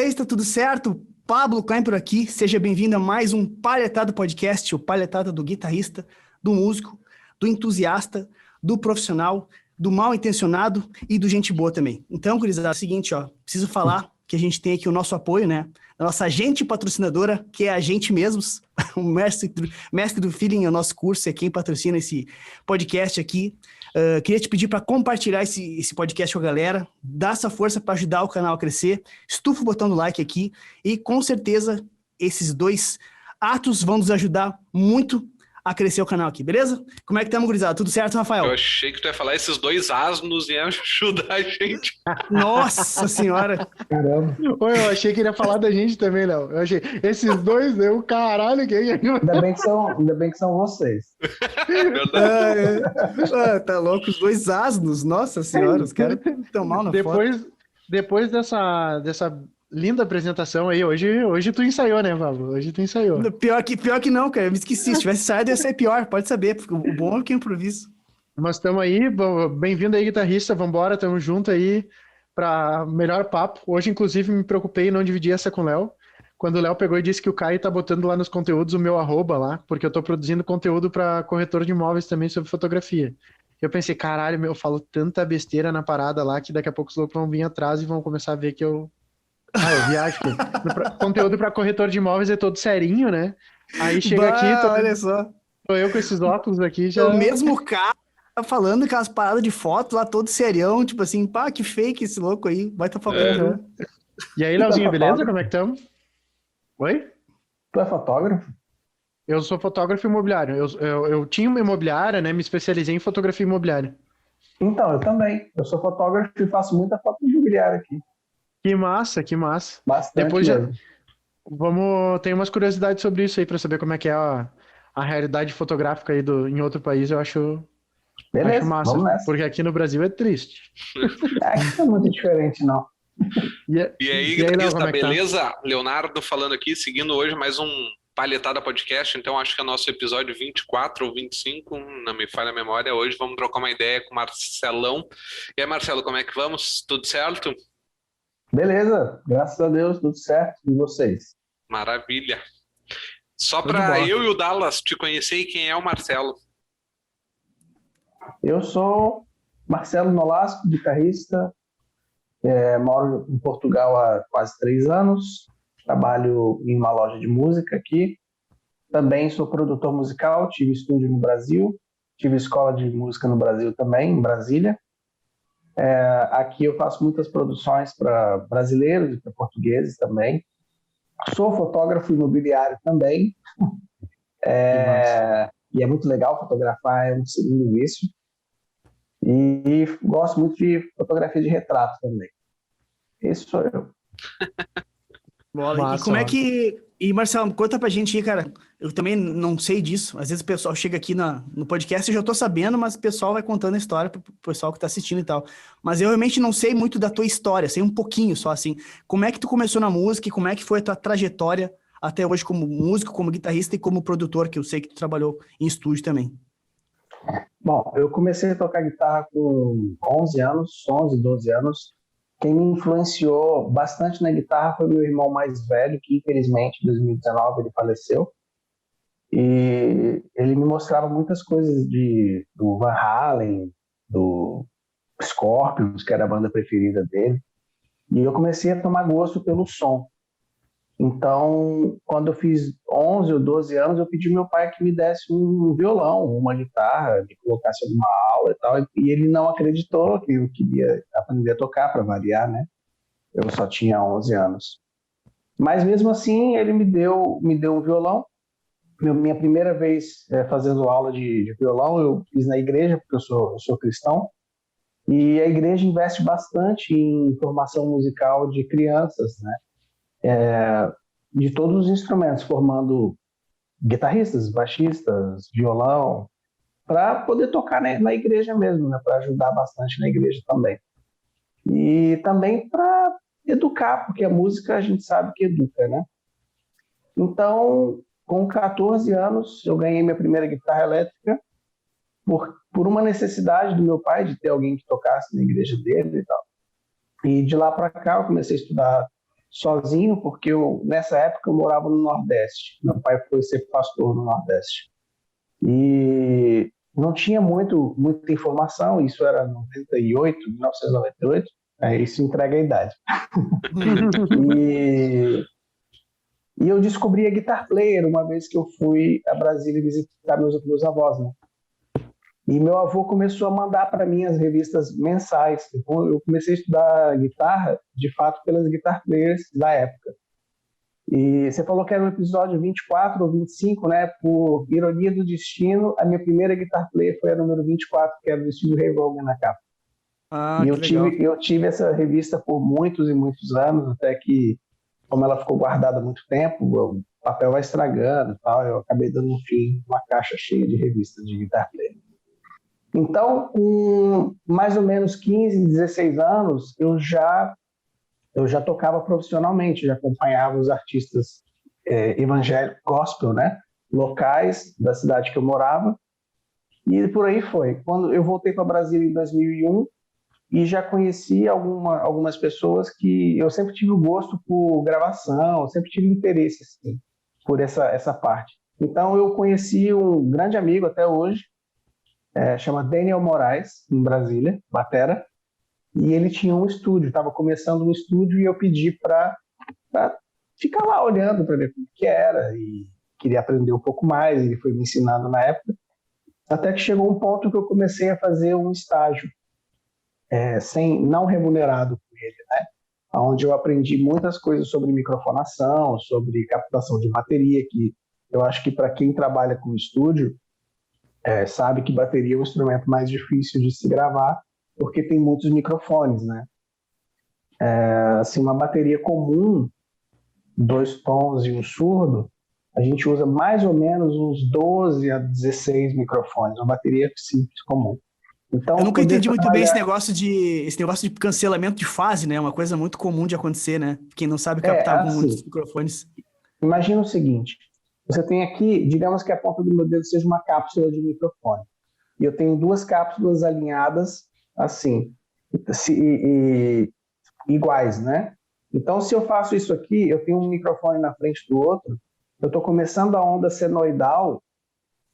vocês? Tá tudo certo? Pablo Klein por aqui. Seja bem-vindo a mais um Palhetada Podcast, o Palhetada do guitarrista, do músico, do entusiasta, do profissional, do mal intencionado e do gente boa também. Então, gurizada, é o seguinte, preciso falar que a gente tem aqui o nosso apoio, né? A nossa agente patrocinadora, que é a gente mesmos, o mestre do feeling é o nosso curso, é quem patrocina esse podcast aqui. Queria te pedir para compartilhar esse podcast com a galera, dar essa força para ajudar o canal a crescer, estufa o botão do like aqui e com certeza esses dois atos vão nos ajudar muito a crescer o canal aqui, beleza? Como é que estamos, gurizada? Tudo certo, Rafael? Eu achei que tu ia falar esses dois asnos iam ajudar a gente. Nossa senhora! Caramba. Oi, eu achei que ele ia falar da gente também, Léo. Eu achei, esses dois, caralho, quem é? Ainda bem que são vocês. Verdade. Tá louco, os dois asnos, nossa senhora, os caras estão mal na foto. Depois dessa linda apresentação aí, hoje tu ensaiou, né, Pablo? Hoje tu ensaiou. Pior que não, cara, eu me esqueci, se tivesse saído ia ser pior, pode saber, porque o bom é que eu improviso. Mas estamos aí, bem-vindo aí, guitarrista, vambora, tamo junto aí para melhor papo. Hoje, inclusive, me preocupei em não dividir essa com o Léo. Quando o Léo pegou e disse que o Caio tá botando lá nos conteúdos o meu arroba lá, porque eu tô produzindo conteúdo para corretor de imóveis também sobre fotografia. Eu pensei, caralho, eu falo tanta besteira na parada lá que daqui a pouco os loucos vão vir atrás e vão começar a ver que eu viajo. Conteúdo para corretor de imóveis é todo serinho, né? Aí chega aqui, olha só. Tô eu com esses óculos aqui já. O mesmo cara tá falando aquelas paradas de foto lá, todo serião, tipo assim, pá, que fake esse louco aí, vai tá faltando. E aí, Leozinho, beleza? Como é que estamos? Oi? Tu é fotógrafo? Eu sou fotógrafo imobiliário. Eu tinha uma imobiliária, né? Me especializei em fotografia imobiliária. Então, eu também. Eu sou fotógrafo e faço muita foto imobiliária aqui. Que massa, que massa. Bastante Depois mesmo. tem umas curiosidades sobre isso aí para saber como é que é a realidade fotográfica aí em outro país. Eu acho Beleza, massa, vamos nessa. porque aqui no Brasil é triste. Não é muito diferente, não. E aí, guitarrista, Léo, beleza? Tá? Leonardo falando aqui, seguindo hoje mais um Palhetada Podcast, então acho que é nosso episódio 24 ou 25, não me falha a memória. Hoje vamos trocar uma ideia com o Marcelão. E aí, Marcelo, como é que vamos? Tudo certo? Beleza, graças a Deus, tudo certo. E vocês? Maravilha. Só para eu e o Dallas te conhecer, quem é o Marcelo? Eu sou Marcelo Nolasco, guitarrista. Moro em Portugal há quase 3 anos. Trabalho em uma loja de música aqui. Também sou produtor musical, tive estúdio no Brasil. Tive escola de música no Brasil também, em Brasília. Aqui eu faço muitas produções para brasileiros e para portugueses também. Sou fotógrafo imobiliário também. E é muito legal fotografar, é um segundo vício. E gosto muito de fotografia de retrato também. Esse sou eu. Bola. E como é que... E, Marcelo, conta pra gente aí, cara. Eu também não sei disso. Às vezes o pessoal chega aqui no podcast e eu já tô sabendo, mas o pessoal vai contando a história pro pessoal que tá assistindo e tal. Mas eu realmente não sei muito da tua história, sei um pouquinho só, assim. Como é que tu começou na música e como é que foi a tua trajetória até hoje como músico, como guitarrista e como produtor, que eu sei que tu trabalhou em estúdio também. Bom, eu comecei a tocar guitarra com 11 anos, 11, 12 anos. Quem me influenciou bastante na guitarra foi meu irmão mais velho, que infelizmente em 2019 ele faleceu. E ele me mostrava muitas coisas do Van Halen, do Scorpions, que era a banda preferida dele. E eu comecei a tomar gosto pelo som. Então, quando eu fiz 11 ou 12 anos, eu pedi ao meu pai que me desse um violão, uma guitarra, que colocasse alguma aula e tal. E ele não acreditou que eu queria aprender a tocar, para variar, né? Eu só tinha 11 anos. Mas mesmo assim, ele me deu um violão. Minha primeira vez fazendo aula de violão, eu fiz na igreja, porque eu sou cristão. E a igreja investe bastante em formação musical de crianças, né? De todos os instrumentos, formando guitarristas, baixistas, violão, para poder tocar na igreja mesmo, né? Para ajudar bastante na igreja também. E também para educar, porque a música a gente sabe que educa, né? Então, com 14 anos, eu ganhei minha primeira guitarra elétrica por uma necessidade do meu pai de ter alguém que tocasse na igreja dele e tal. E de lá para cá eu comecei a estudar sozinho, porque nessa época eu morava no Nordeste. Meu pai foi ser pastor no Nordeste. E não tinha muita informação, isso era 1998, isso entrega a idade. E eu descobri a Guitar Player uma vez que eu fui a Brasília visitar meus avós, né? E meu avô começou a mandar para mim as revistas mensais. Então, eu comecei a estudar guitarra, de fato, pelas Guitar Players da época. E você falou que era no episódio 24 ou 25, né? Por ironia do destino, a minha primeira Guitar Player foi a número 24, que era do estilo Ray Vaughan na capa. E eu tive essa revista por muitos e muitos anos, até que, como ela ficou guardada há muito tempo, o papel vai estragando e tal, eu acabei dando no fim uma caixa cheia de revistas de Guitar Player. Então, com mais ou menos 15, 16 anos, eu já tocava profissionalmente, já acompanhava os artistas evangélicos, gospel, né, locais da cidade que eu morava, e por aí foi. Quando eu voltei para Brasília em 2001, e já conheci algumas pessoas que eu sempre tive o gosto por gravação, sempre tive interesse assim, por essa parte. Então, eu conheci um grande amigo até hoje, chama Daniel Moraes, em Brasília, batera, e ele tinha um estúdio, estava começando um estúdio e eu pedi para ficar lá olhando para ver como que era e queria aprender um pouco mais, ele foi me ensinando na época, até que chegou um ponto que eu comecei a fazer um estágio não remunerado com ele, né? Onde eu aprendi muitas coisas sobre microfonação, sobre captação de bateria, que eu acho que para quem trabalha com estúdio, sabe que bateria é um instrumento mais difícil de se gravar, porque tem muitos microfones, né? Assim, uma bateria comum, 2 tons e um surdo, a gente usa mais ou menos uns 12 a 16 microfones, uma bateria simples, comum. Então, eu nunca entendi muito bem esse negócio de cancelamento de fase, né? É uma coisa muito comum de acontecer, né? Quem não sabe captar com muitos microfones. Imagina o seguinte, você tem aqui, digamos que a ponta do meu dedo seja uma cápsula de microfone. E eu tenho 2 cápsulas alinhadas assim, iguais, né? Então, se eu faço isso aqui, eu tenho um microfone na frente do outro, eu estou começando a onda senoidal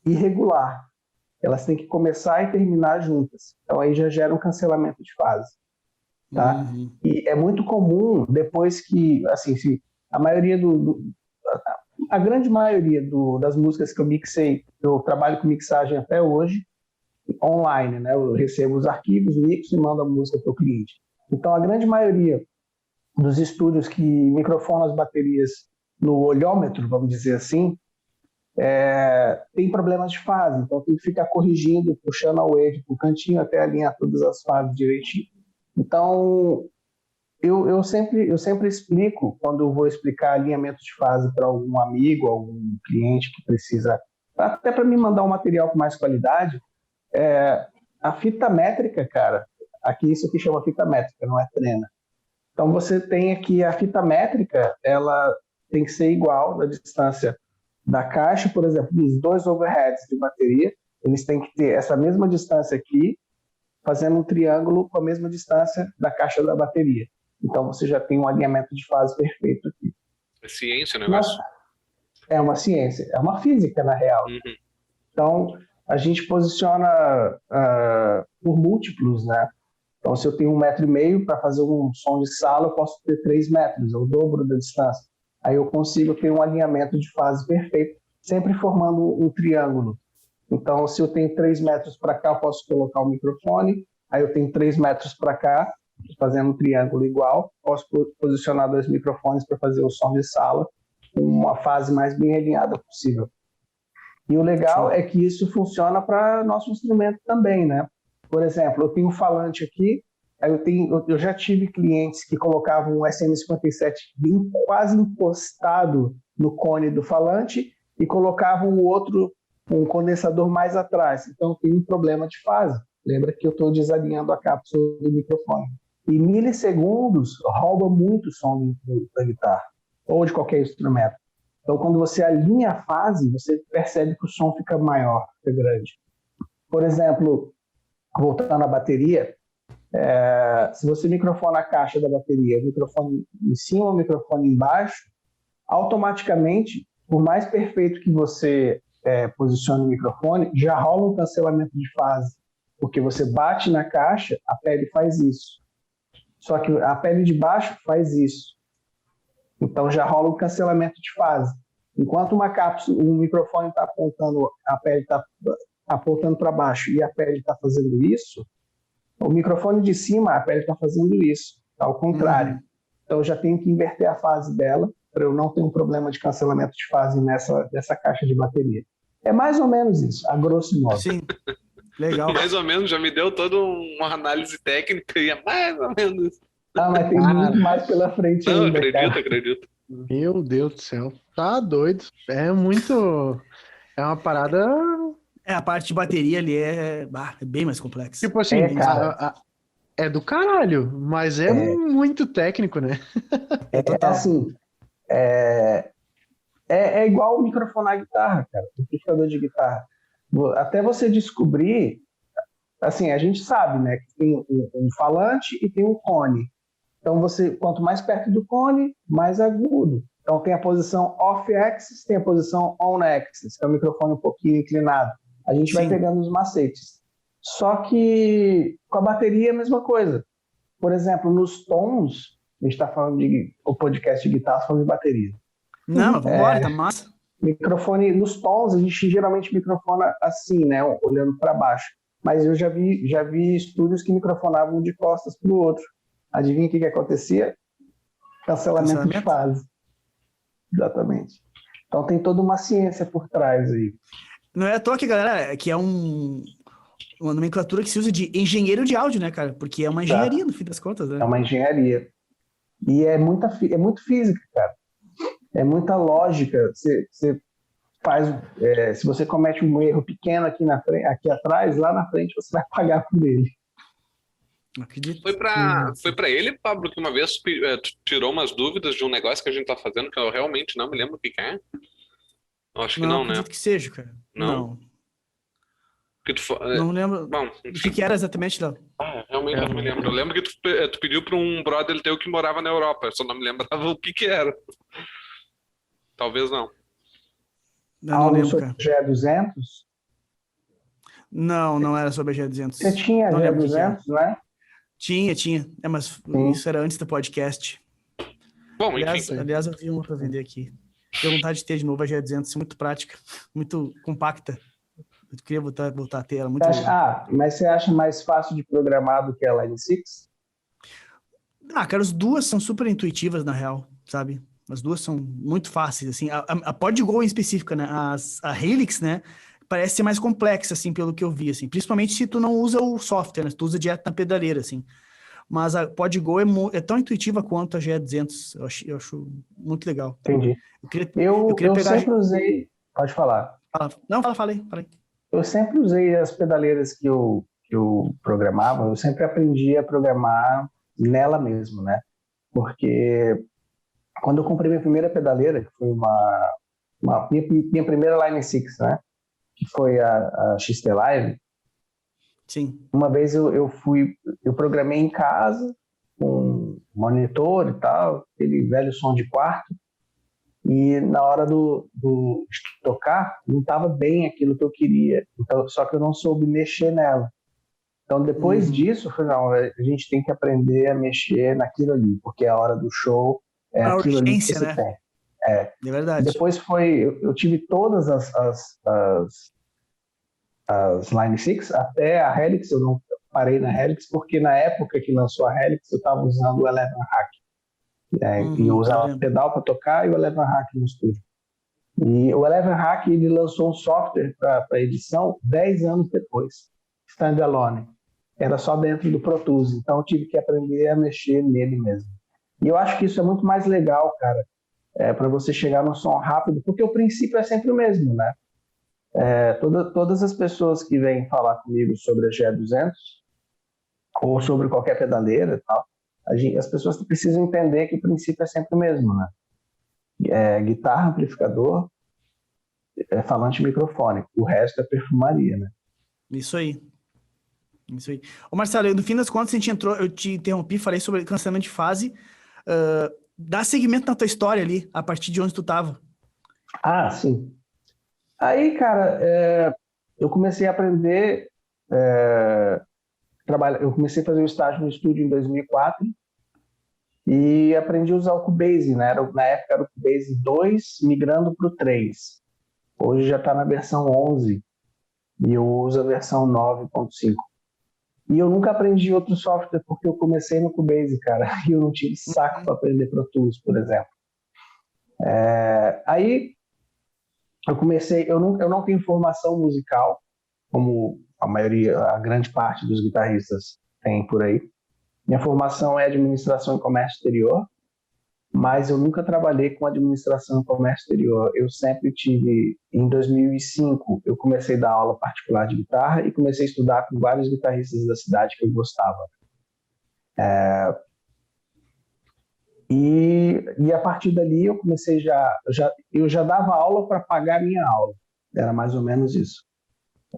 irregular. Elas têm que começar e terminar juntas. Então, aí já gera um cancelamento de fase. Tá? Uhum. E é muito comum, depois que, assim, se a maioria a grande maioria das músicas que eu mixei, eu trabalho com mixagem até hoje, online, né? Eu recebo os arquivos, mixo e mando a música para o cliente. Então, a grande maioria dos estúdios que microfonam as baterias no olhômetro, vamos dizer assim, tem problemas de fase, então tem que ficar corrigindo, puxando a wave para o cantinho até alinhar todas as fases direitinho. Então, eu sempre explico, quando eu vou explicar alinhamento de fase para algum amigo, algum cliente que precisa, até para me mandar um material com mais qualidade, a fita métrica, cara, isso aqui chama fita métrica, não é trena. Então, você tem aqui a fita métrica, ela tem que ser igual na distância da caixa, por exemplo, dos 2 overheads de bateria, eles têm que ter essa mesma distância aqui, fazendo um triângulo com a mesma distância da caixa da bateria. Então, você já tem um alinhamento de fase perfeito aqui. É ciência o negócio? É uma ciência, é uma física, na real. Uhum. Então, a gente posiciona por múltiplos, né? Então, se eu tenho 1,5 metro para fazer um som de sala, eu posso ter 3 metros, é o dobro da distância. Aí eu consigo ter um alinhamento de fase perfeito, sempre formando um triângulo. Então, se eu tenho 3 metros para cá, eu posso colocar o microfone, aí eu tenho 3 metros para cá, fazendo um triângulo igual, posso posicionar 2 microfones para fazer o som de sala, com uma fase mais bem alinhada possível. E o legal é que isso funciona para nosso instrumento também, né? Por exemplo, eu tenho um falante aqui, eu já tive clientes que colocavam um SM57 quase encostado no cone do falante e colocavam um condensador mais atrás. Então, tem um problema de fase. Lembra que eu estou desalinhando a cápsula do microfone. E milissegundos rouba muito som da guitarra ou de qualquer instrumento. Então, quando você alinha a fase, você percebe que o som fica maior, fica grande. Por exemplo, voltando à bateria, Se você microfona a caixa da bateria, o microfone em cima, o microfone embaixo, automaticamente, por mais perfeito que você posicione o microfone, já rola um cancelamento de fase, porque você bate na caixa, a pele faz isso. Só que a pele de baixo faz isso. Então já rola um cancelamento de fase. Enquanto uma cápsula, um microfone está apontando, a pele está apontando para baixo e a pele está fazendo isso, o microfone de cima, a pele está fazendo isso. Ao contrário. Então eu já tenho que inverter a fase dela para eu não ter um problema de cancelamento de fase nessa caixa de bateria. É mais ou menos isso, a grosso modo. Sim, legal. Mais ou menos, já me deu toda uma análise técnica e é mais ou menos isso. Mas tem muito mais pela frente Não, ainda, acredito. Meu Deus do céu. Tá doido. É uma parada. A parte de bateria ali é bem mais complexa. Tipo assim, cara. É do caralho, mas é muito técnico, né? Total. Assim, é igual microfonar a guitarra, cara, o amplificador de guitarra. Até você descobrir, assim, a gente sabe, né, que tem um falante e tem um cone. Então, quanto mais perto do cone, mais agudo. Então, tem a posição off-axis, tem a posição on-axis, que é o microfone um pouquinho inclinado. A gente vai pegando os macetes. Só que com a bateria é a mesma coisa. Por exemplo, nos tons, a gente está falando o podcast de guitarra, falando de bateria. Não, vamos embora, tá massa. Microfone, nos tons, a gente geralmente microfona assim, né, olhando para baixo. Mas eu já vi estúdios que microfonavam de costas para o outro. Adivinha o que acontecia? Cancelamento de fase. Exatamente. Então tem toda uma ciência por trás aí. Não é à toa que, galera, que é uma nomenclatura que se usa de engenheiro de áudio, né, cara? Porque é uma engenharia, no fim das contas, né? É uma engenharia. E é muito física, cara. É muita lógica. Você faz... se você comete um erro pequeno aqui atrás, lá na frente você vai pagar por ele. Acredito. Foi pra ele, Pablo, que uma vez tu tirou umas dúvidas de um negócio que a gente tá fazendo que eu realmente não me lembro o que é? Eu acho que não, né? Acredito que seja, cara. Não. Não lembro Bom, o que era exatamente, Léo. Realmente eu não me lembro. Eu lembro que tu pediu para um brother teu que morava na Europa, eu só não me lembrava o que era. Talvez não. Eu não lembro, cara. G200? Não era sobre a G200. Você tinha G200, não é? Tinha. Mas isso era antes do podcast. Bom, enfim. Aliás, eu vi uma para vender aqui. Tenho vontade de ter de novo a G200, muito prática, muito compacta. Eu queria voltar a ter ela. Muito mas você acha mais fácil de programar do que a Line 6? Cara, as duas são super intuitivas, na real, sabe? As duas são muito fáceis, assim. A PodGo em específica, né? A Helix, né? Parece ser mais complexa, assim, pelo que eu vi, assim. Principalmente se tu não usa o software, né? Se tu usa direto na pedaleira, assim. Mas a PodGo é tão intuitiva quanto a G200. Eu acho muito legal. Entendi. Eu queria pegar... sempre usei... Pode falar. Fala aí. Eu sempre usei as pedaleiras que eu programava, eu sempre aprendi a programar nela mesmo, né? Porque quando eu comprei minha primeira pedaleira, que foi minha primeira Line 6, né? Que foi a XT Live. Sim. Uma vez eu programei em casa, com monitor e tal, aquele velho som de quarto, e na hora de tocar, não estava bem aquilo que eu queria, então, só que eu não soube mexer nela. Então, depois disso, eu falei, não, a gente tem que aprender a mexer naquilo ali, porque a hora do show é a aquilo urgência, ali que você né? tem. É verdade. Depois eu tive todas as Line 6, até a Helix, eu não parei na Helix, porque na época que lançou a Helix, eu estava usando o Eleven Hack. E eu usava pedal para tocar e o Eleven Hack no estúdio. E o Eleven Hack, ele lançou um software para edição 10 anos depois, standalone. Era só dentro do Pro Tools, então eu tive que aprender a mexer nele mesmo. E eu acho que isso é muito mais legal, cara, para você chegar no som rápido, porque o princípio é sempre o mesmo, né? Todas as pessoas que vêm falar comigo sobre a G200 ou sobre qualquer pedaleira e tal, as pessoas precisam entender que o princípio é sempre o mesmo, né? Guitarra, amplificador, falante e microfone. O resto é perfumaria, né? Isso aí. Isso aí. Ô Marcelo, no fim das contas, a gente entrou, eu te interrompi, falei sobre cancelamento de fase. Dá seguimento na tua história ali, a partir de onde tu tava. Ah, sim. Aí, cara, eu comecei a aprender, eu comecei a fazer um estágio no estúdio em 2004 e aprendi a usar o Cubase, né? Na época era o Cubase 2, migrando para o 3. Hoje já está na versão 11 e eu uso a versão 9.5. E eu nunca aprendi outro software porque eu comecei no Cubase, cara, e eu não tive saco para aprender Pro Tools, por exemplo. Aí eu comecei, eu não tenho formação musical, como a grande parte dos guitarristas tem por aí. Minha formação é administração e comércio exterior, mas eu nunca trabalhei com administração e comércio exterior. Eu sempre tive, em 2005, eu comecei a dar aula particular de guitarra e comecei a estudar com vários guitarristas da cidade que eu gostava. E a partir dali eu comecei eu já dava aula para pagar a minha aula. Era mais ou menos isso.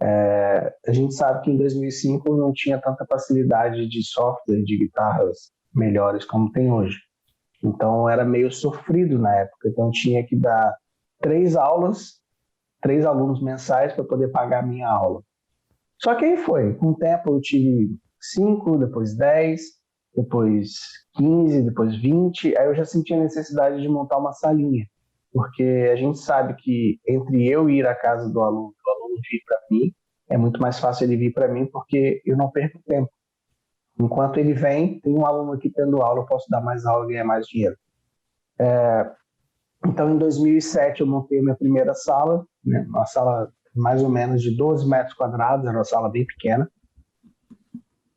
A gente sabe que em 2005 não tinha tanta facilidade de software de guitarras melhores como tem hoje. Então era meio sofrido na época. Então tinha que dar 3 alunos mensais para poder pagar a minha aula. Só que aí foi. Com o tempo eu tive 5, depois 10, depois 15, depois 20. Aí eu já senti a necessidade de montar uma salinha. Porque a gente sabe que entre eu ir à casa do aluno vir para mim, é muito mais fácil ele vir para mim porque eu não perco tempo. Enquanto ele vem, tem um aluno aqui tendo aula, eu posso dar mais aula e ganhar mais dinheiro. Então, em 2007, eu montei a minha primeira sala, né? Uma sala mais ou menos de 12 metros quadrados, era uma sala bem pequena.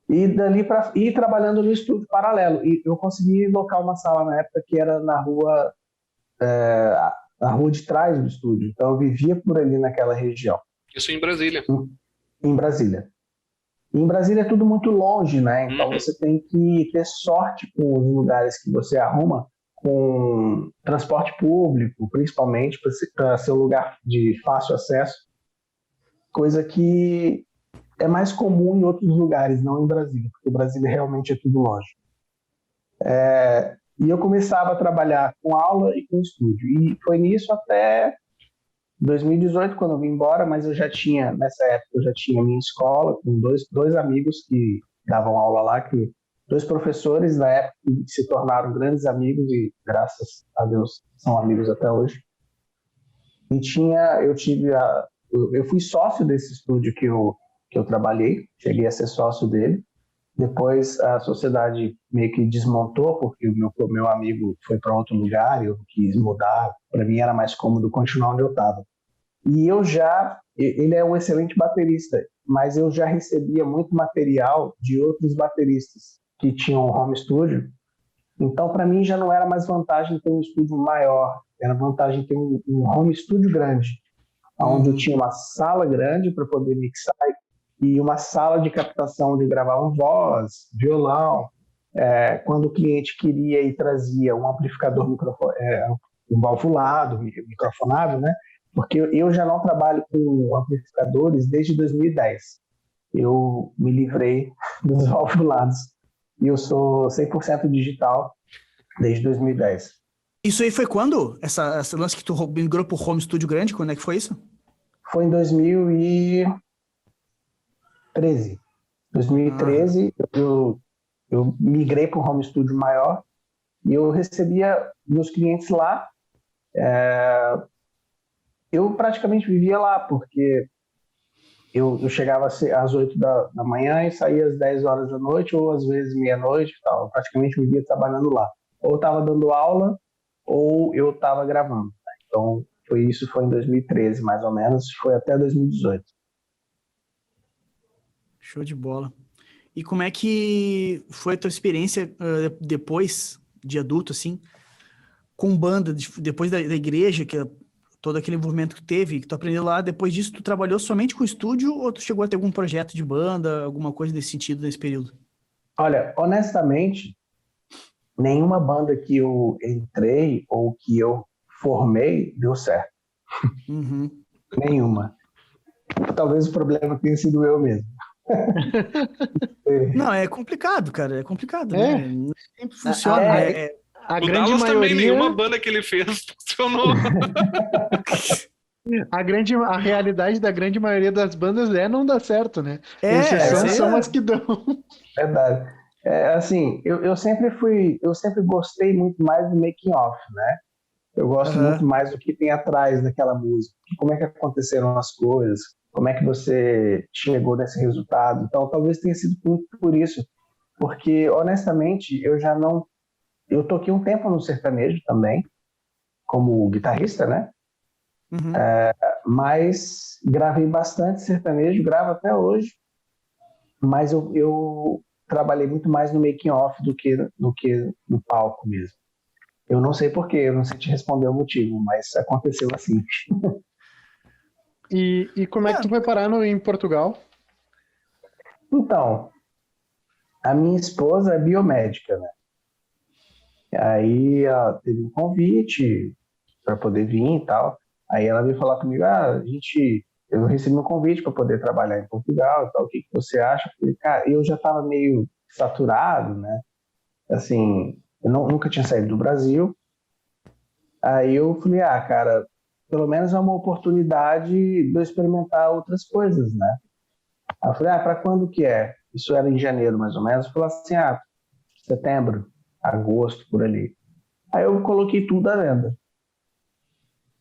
E dali para ir trabalhando no estúdio paralelo. E eu consegui locar uma sala na época que era na rua de trás do estúdio. Então, eu vivia por ali naquela região. Isso em Brasília. Em Brasília. E em Brasília é tudo muito longe, né? Então você tem que ter sorte com os lugares que você arruma, com transporte público, principalmente para ser um lugar de fácil acesso, coisa que é mais comum em outros lugares, não em Brasília, porque Brasília realmente é tudo longe. E eu começava a trabalhar com aula e com estúdio. E foi nisso até 2018, quando eu vim embora, mas nessa época eu já tinha minha escola, com dois amigos que davam aula lá, dois professores na época que se tornaram grandes amigos e, graças a Deus, são amigos até hoje. E eu fui sócio desse estúdio que eu trabalhei, cheguei a ser sócio dele. Depois a sociedade meio que desmontou, porque o meu amigo foi para outro lugar e eu quis mudar. Para mim era mais cômodo continuar onde eu estava. E ele é um excelente baterista, mas eu já recebia muito material de outros bateristas que tinham home studio. Então, para mim, já não era mais vantagem ter um estúdio maior, era vantagem ter um home studio grande, onde eu tinha uma sala grande para poder mixar e uma sala de captação onde gravavam voz, violão. Quando o cliente queria e trazia um amplificador um valvulado, microfonado, né? Porque eu já não trabalho com amplificadores desde 2010. Eu me livrei dos valvulados e eu sou 100% digital desde 2010. Isso aí foi quando? Essa lance que tu migrou pro home studio grande, quando é que foi isso? Foi em 2013. 2013 eu migrei para um home studio maior e eu recebia meus clientes lá. Eu praticamente vivia lá, porque eu chegava às 8 da manhã e saía às 10 horas da noite, ou às vezes meia-noite e tal. Eu praticamente vivia trabalhando lá. Ou eu estava dando aula, ou eu estava gravando. Né? Então, foi em 2013, mais ou menos, foi até 2018. Show de bola. E como é que foi a tua experiência depois de adulto, assim, com banda, depois da igreja, que todo aquele envolvimento que tu teve, que tu aprendeu lá, depois disso tu trabalhou somente com o estúdio ou tu chegou a ter algum projeto de banda, alguma coisa desse sentido nesse período? Olha, honestamente, nenhuma banda que eu entrei ou que eu formei deu certo. Nenhuma. Talvez o problema tenha sido eu mesmo. Não, é complicado, cara. É complicado, É. né? Não sempre funciona. A O grande Dallas também, maioria, nenhuma banda que ele fez funcionou. a realidade da grande maioria das bandas é não dar certo, né? Isso Exceção aí são é. as que dão. Verdade. Assim, eu sempre gostei muito mais do making off, né? Eu gosto muito Aham. mais do que tem atrás daquela música. Como é que aconteceram as coisas? Como é que você chegou nesse resultado? Então, talvez tenha sido muito por isso. Porque, honestamente, eu já não... Eu toquei um tempo no sertanejo também, como guitarrista, né? Uhum. Mas gravei bastante sertanejo, gravo até hoje. Mas eu trabalhei muito mais no making off do que no palco mesmo. Eu não sei porquê, eu não sei te responder o motivo, mas aconteceu assim. E como é que tu foi parar em Portugal? Então, a minha esposa é biomédica, né? Aí ela teve um convite para poder vir e tal. Aí ela veio falar comigo, eu recebi um convite para poder trabalhar em Portugal e tal, o que que você acha? Eu falei, cara, eu já estava meio saturado, né? Assim, nunca tinha saído do Brasil. Aí eu falei, cara, pelo menos é uma oportunidade de eu experimentar outras coisas, né? Aí eu falei, para quando que é? Isso era em janeiro, mais ou menos. Eu falei assim, setembro, agosto, por ali. Aí eu coloquei tudo à venda.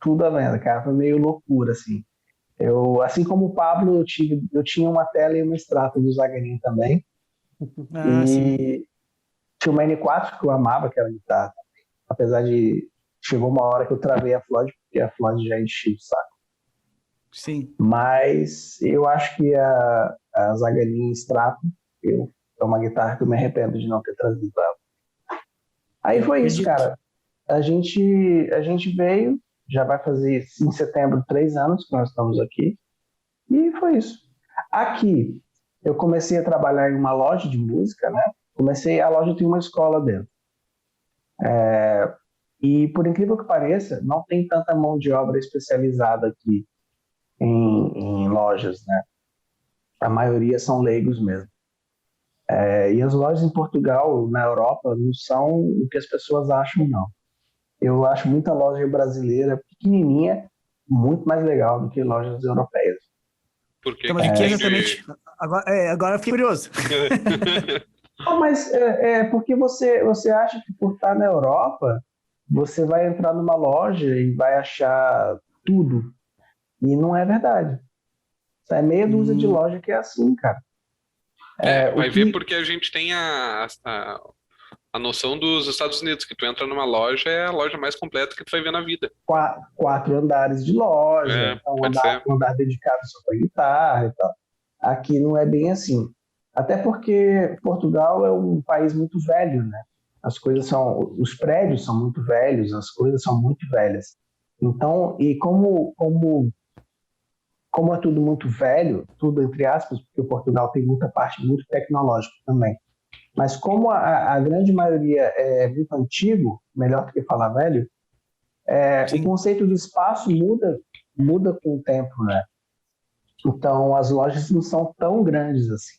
Tudo à venda, cara. Foi meio loucura, assim. Assim como o Pablo, eu tinha uma tela e uma extrato do Zagarin também. Ah, sim. E tinha uma N4 que eu amava aquela guitarra. Apesar de... Chegou uma hora que eu travei a Floyd, porque a Floyd já enchia o saco. Sim. Mas eu acho que a Zagarin Strato é uma guitarra que eu me arrependo de não ter trazido ela. Aí Eu foi isso, acredito. cara. A gente veio, já vai fazer em setembro 3 anos que nós estamos aqui, e foi isso. Aqui, eu comecei a trabalhar em uma loja de música, né? A loja tem uma escola dentro. E por incrível que pareça, não tem tanta mão de obra especializada aqui em lojas, né? A maioria são leigos mesmo. E as lojas em Portugal, na Europa, não são o que as pessoas acham, não. Eu acho muita loja brasileira pequenininha muito mais legal do que lojas europeias. Por que Então, que mas o que entende? exatamente? Agora eu fiquei curioso. Mas é porque você acha que por estar na Europa, você vai entrar numa loja e vai achar tudo. E não é verdade. É meia dúzia de Hum, loja que é assim, cara. O Vai ver que porque a gente tem a noção dos Estados Unidos, que tu entra numa loja, é a loja mais completa que tu vai ver na vida. quatro andares de loja, É, então pode ser. um andar dedicado só para guitarra e tal. Aqui não é bem assim. Até porque Portugal é um país muito velho, né? Os prédios são muito velhos, as coisas são muito velhas. Então, e como é tudo muito velho, tudo entre aspas, porque o Portugal tem muita parte muito tecnológica também. Mas como a grande maioria é muito antigo, melhor do que falar velho, o sim. conceito de espaço muda com o tempo, né? Então, as lojas não são tão grandes assim.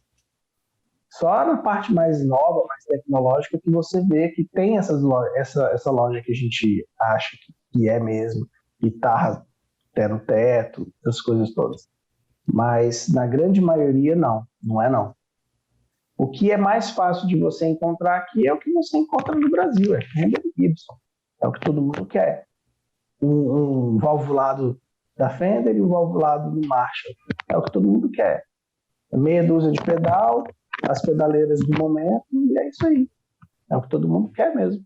Só na parte mais nova, mais tecnológica, que você vê que tem essa loja que a gente acha que é mesmo, guitarra até no teto, essas coisas todas. Mas na grande maioria, não é não. O que é mais fácil de você encontrar aqui é o que você encontra no Brasil, é Fender e Gibson. É o que todo mundo quer. Um valvulado da Fender e um valvulado do Marshall. É o que todo mundo quer. Meia dúzia de pedal, as pedaleiras do momento, e é isso aí. É o que todo mundo quer mesmo.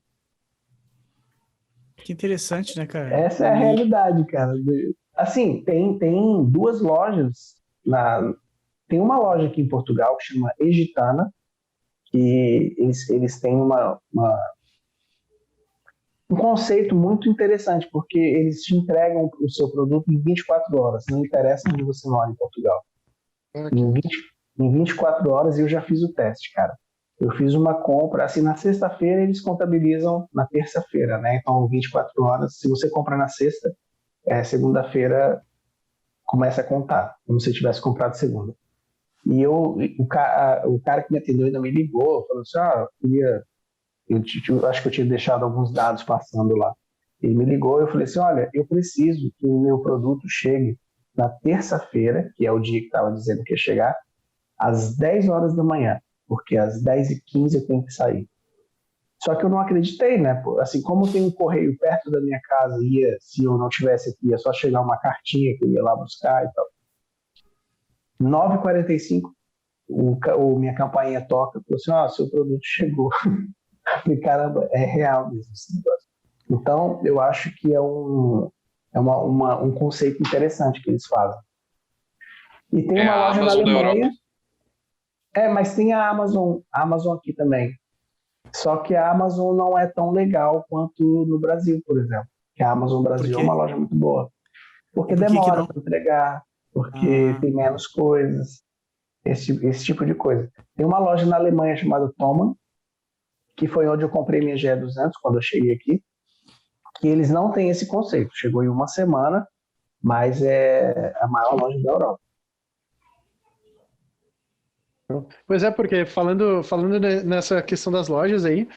Que interessante, né, cara? Essa é a realidade, cara. Assim, tem duas lojas. Tem uma loja aqui em Portugal que chama Egitana, que eles têm um conceito muito interessante, porque eles te entregam o seu produto em 24 horas, não interessa onde você mora em Portugal. Em 24 horas eu já fiz o teste, cara. Eu fiz uma compra, assim, na sexta-feira eles contabilizam na terça-feira, né? Então, 24 horas, se você compra na sexta, segunda-feira começa a contar, como se tivesse comprado segunda. E o cara que me atendeu ainda me ligou, falou assim, eu acho que eu tinha deixado alguns dados passando lá. Ele me ligou e eu falei assim, olha, eu preciso que o meu produto chegue na terça-feira, que é o dia que estava dizendo que ia chegar, às 10 horas da manhã, porque às 10h15 eu tenho que sair. Só que eu não acreditei, né? Assim, como tem um correio perto da minha casa, se eu não tivesse aqui, ia só chegar uma cartinha que eu ia lá buscar e tal. 9h45, minha campainha toca, falou assim, seu produto chegou. Eu falei, caramba, é real mesmo esse negócio. Então, eu acho que é um conceito interessante que eles fazem. E tem uma loja na Alemanha. Mas tem a Amazon aqui também. Só que a Amazon não é tão legal quanto no Brasil, por exemplo. Que a Amazon Brasil é uma loja muito boa. Porque demora para entregar, porque tem menos coisas, esse tipo de coisa. Tem uma loja na Alemanha chamada Thomann, que foi onde eu comprei minha GE200 quando eu cheguei aqui, que eles não têm esse conceito. Chegou em uma semana, mas é a maior loja da Europa. Pois é, porque falando nessa questão das lojas aí,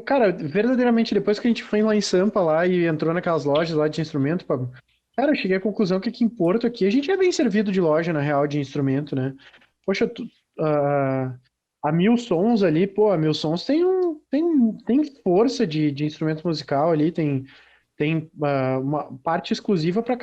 cara, verdadeiramente, depois que a gente foi lá em Sampa lá e entrou naquelas lojas lá de instrumento, cara, eu cheguei à conclusão que aqui em Porto, aqui, a gente é bem servido de loja, na real, de instrumento, né? Poxa, a Mil Sons ali, a Mil Sons tem força de instrumento musical ali, tem uma parte exclusiva para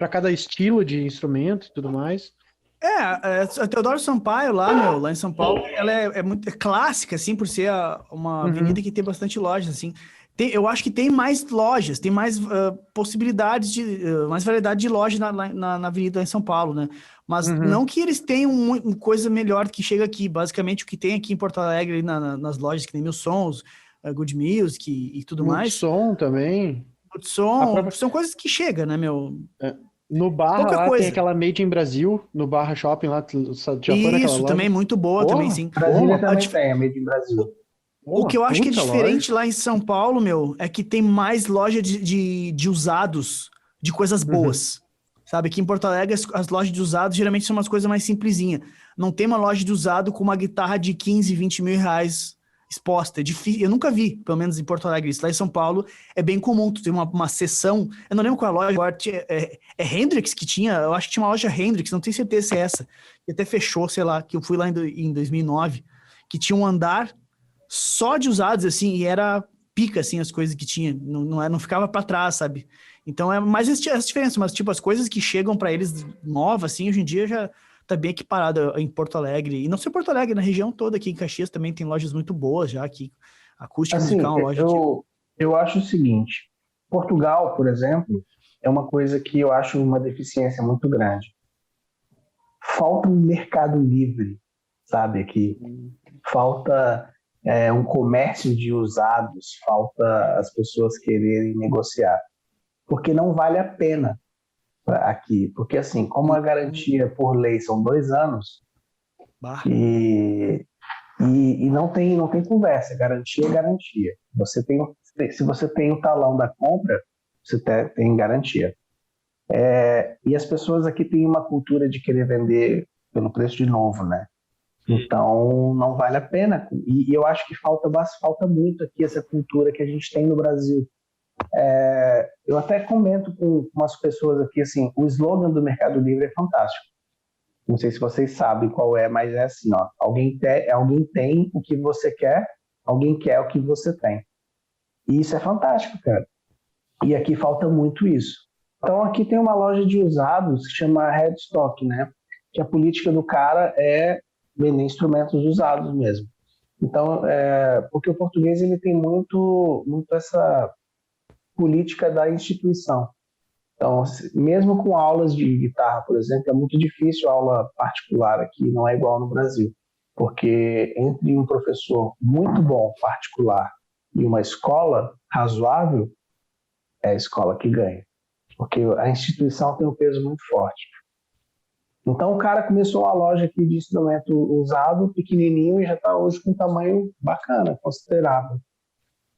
cada estilo de instrumento e tudo mais. A Teodoro Sampaio lá em São Paulo, ela é muito clássica, assim, por ser uma avenida que tem bastante lojas, assim. Eu acho que tem mais lojas, tem mais possibilidades mais variedade de lojas na avenida em São Paulo, né? Mas não que eles tenham uma coisa melhor que chega aqui. Basicamente, o que tem aqui em Porto Alegre, nas lojas que tem Mil Sons, Good Music e tudo mais. Multissom também. Multissom, são coisas que chegam, né, meu? No Barra Pouca lá coisa. tem aquela Made in Brasil, no Barra Shopping lá, já foi naquela loja? Também muito boa, também sim. Brasília também tem a Made in Brasil. O que eu acho que é diferente lá em São Paulo, é que tem mais loja de usados, de coisas boas. Sabe, aqui em Porto Alegre as lojas de usados geralmente são umas coisas mais simplesinhas. Não tem uma loja de usado com uma guitarra de 15, 20 mil reais exposta. É difícil. Eu nunca vi, pelo menos em Porto Alegre. Isso lá em São Paulo é bem comum. Tu tem uma seção, eu não lembro qual é a loja agora, é Hendrix que tinha, eu acho que tinha uma loja Hendrix, não tenho certeza se é essa. E até fechou, sei lá, que eu fui lá em 2009, que tinha um andar só de usados, assim, e era pica, assim, as coisas que tinha. Não ficava pra trás, sabe? Então é mais essa diferença, mas tipo, as coisas que chegam pra eles novas, assim, hoje em dia já tá bem equiparado em Porto Alegre. E não só em Porto Alegre, na região toda aqui em Caxias também tem lojas muito boas já aqui. Acústica musical, uma loja eu acho o seguinte, Portugal, por exemplo, é uma coisa que eu acho uma deficiência muito grande. Falta um mercado livre, sabe, aqui. Falta um comércio de usados, falta as pessoas quererem negociar. Porque não vale a pena aqui. Porque, assim, como a garantia por lei são 2 anos, e não tem conversa, garantia é garantia. Se você tem o talão da compra, você tem garantia. E as pessoas aqui têm uma cultura de querer vender pelo preço de novo, né? Então, não vale a pena. E eu acho que falta muito aqui essa cultura que a gente tem no Brasil. Eu até comento com umas pessoas aqui, assim, o slogan do Mercado Livre é fantástico. Não sei se vocês sabem qual é, mas é assim, ó, alguém tem o que você quer, alguém quer o que você tem. E isso é fantástico, cara. E aqui falta muito isso. Então, aqui tem uma loja de usados que chama Headstock, né? Que a política do cara é vender instrumentos usados mesmo. Então, porque o português ele tem muito essa política da instituição. Então, mesmo com aulas de guitarra, por exemplo, é muito difícil aula particular aqui, não é igual no Brasil. Porque entre um professor muito bom particular e uma escola razoável, é a escola que ganha. Porque a instituição tem um peso muito forte. Então, o cara começou a loja aqui de instrumento usado, pequenininho, e já está hoje com um tamanho bacana, considerável.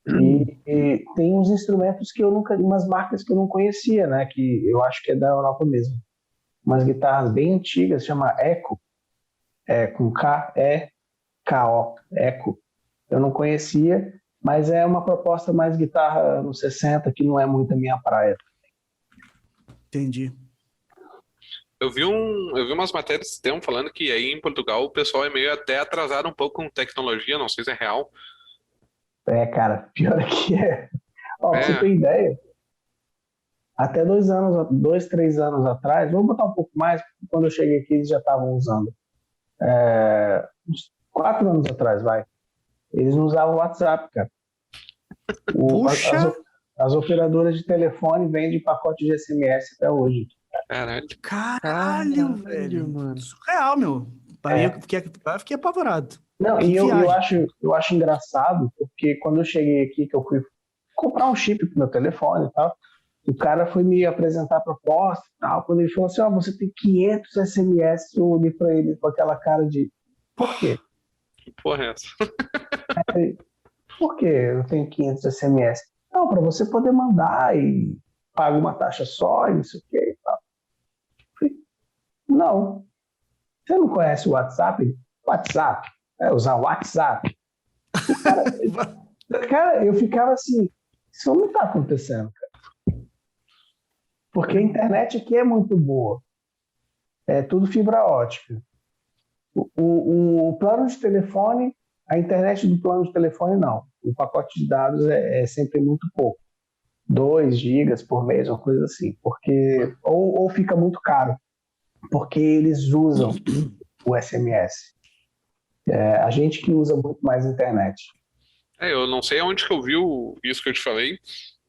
E tem uns instrumentos umas marcas que eu não conhecia, né? Que eu acho que é da Europa mesmo. Umas guitarras bem antigas, chama Echo. com K-E-K-O, Eco. Eu não conhecia, mas é uma proposta mais guitarra nos 60, que não é muito a minha praia. Entendi. Eu vi umas matérias esse tempo falando que aí em Portugal o pessoal é meio até atrasado um pouco com tecnologia, não sei se é real. Cara, pior que é. Ó, pra você É, ter ideia, até 3 anos atrás, vou botar um pouco mais, porque quando eu cheguei aqui eles já estavam usando. Uns 4 anos atrás, vai. Eles não usavam o WhatsApp, cara. Puxa! As operadoras de telefone vendem pacote de SMS até hoje. caralho. Caralho, velho. mano. Surreal, meu. Aí É. eu fiquei apavorado. Não, Que e eu viagem. acho engraçado, porque quando eu cheguei aqui, que eu fui comprar um chip pro meu telefone e tal, o cara foi me apresentar a proposta e tal. Quando ele falou assim, você tem 500 SMS, eu olhei pra ele com aquela cara de, por quê? Que porra é essa? Por que eu tenho 500 SMS? Não, para você poder mandar e paga uma taxa só e não sei o que e tal. Falei, não. Você não conhece o WhatsApp? WhatsApp? Usar o WhatsApp. Cara, eu ficava assim, isso não está acontecendo, cara. Porque a internet aqui é muito boa. É tudo fibra ótica. O plano de telefone, a internet do plano de telefone não. O pacote de dados é sempre muito pouco. 2 gigas por mês, uma coisa assim. Porque, ou fica muito caro, porque eles usam o SMS. A gente que usa muito mais a internet. Eu não sei aonde que eu vi isso que eu te falei,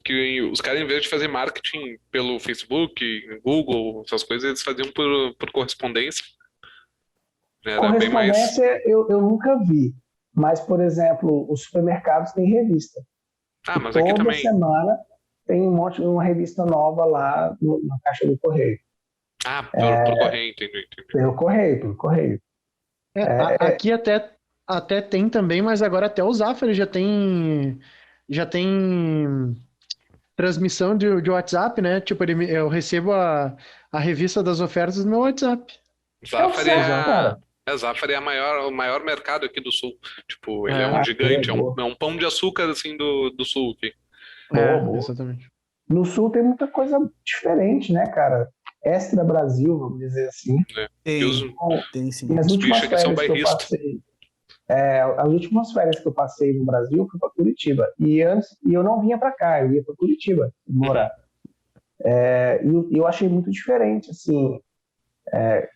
que os caras, em vez de fazer marketing pelo Facebook, Google, essas coisas, eles faziam por correspondência. Era bem mais. Correspondência eu nunca vi. Mas, por exemplo, os supermercados têm revista. Mas aqui Toda também. semana tem uma revista nova lá na caixa do correio. Por correio, entendi. Pelo correio. Aqui até tem também, mas agora até o Zafari já tem transmissão de WhatsApp, né? Tipo, eu recebo a revista das ofertas no meu WhatsApp. Zafari certo, cara. Zafari é o maior mercado aqui do sul. Tipo, ele é É. um gigante, é boa. um pão de açúcar assim do sul aqui. Boa. Exatamente. No Sul tem muita coisa diferente, né, cara? Extra Brasil, vamos dizer assim. Tem sim. E as Os últimas bichos aqui são férias que eu bairristas. passei, as últimas férias que eu passei no Brasil foi para Curitiba. E eu não vinha para cá, eu ia para Curitiba morar. E eu achei muito diferente, assim,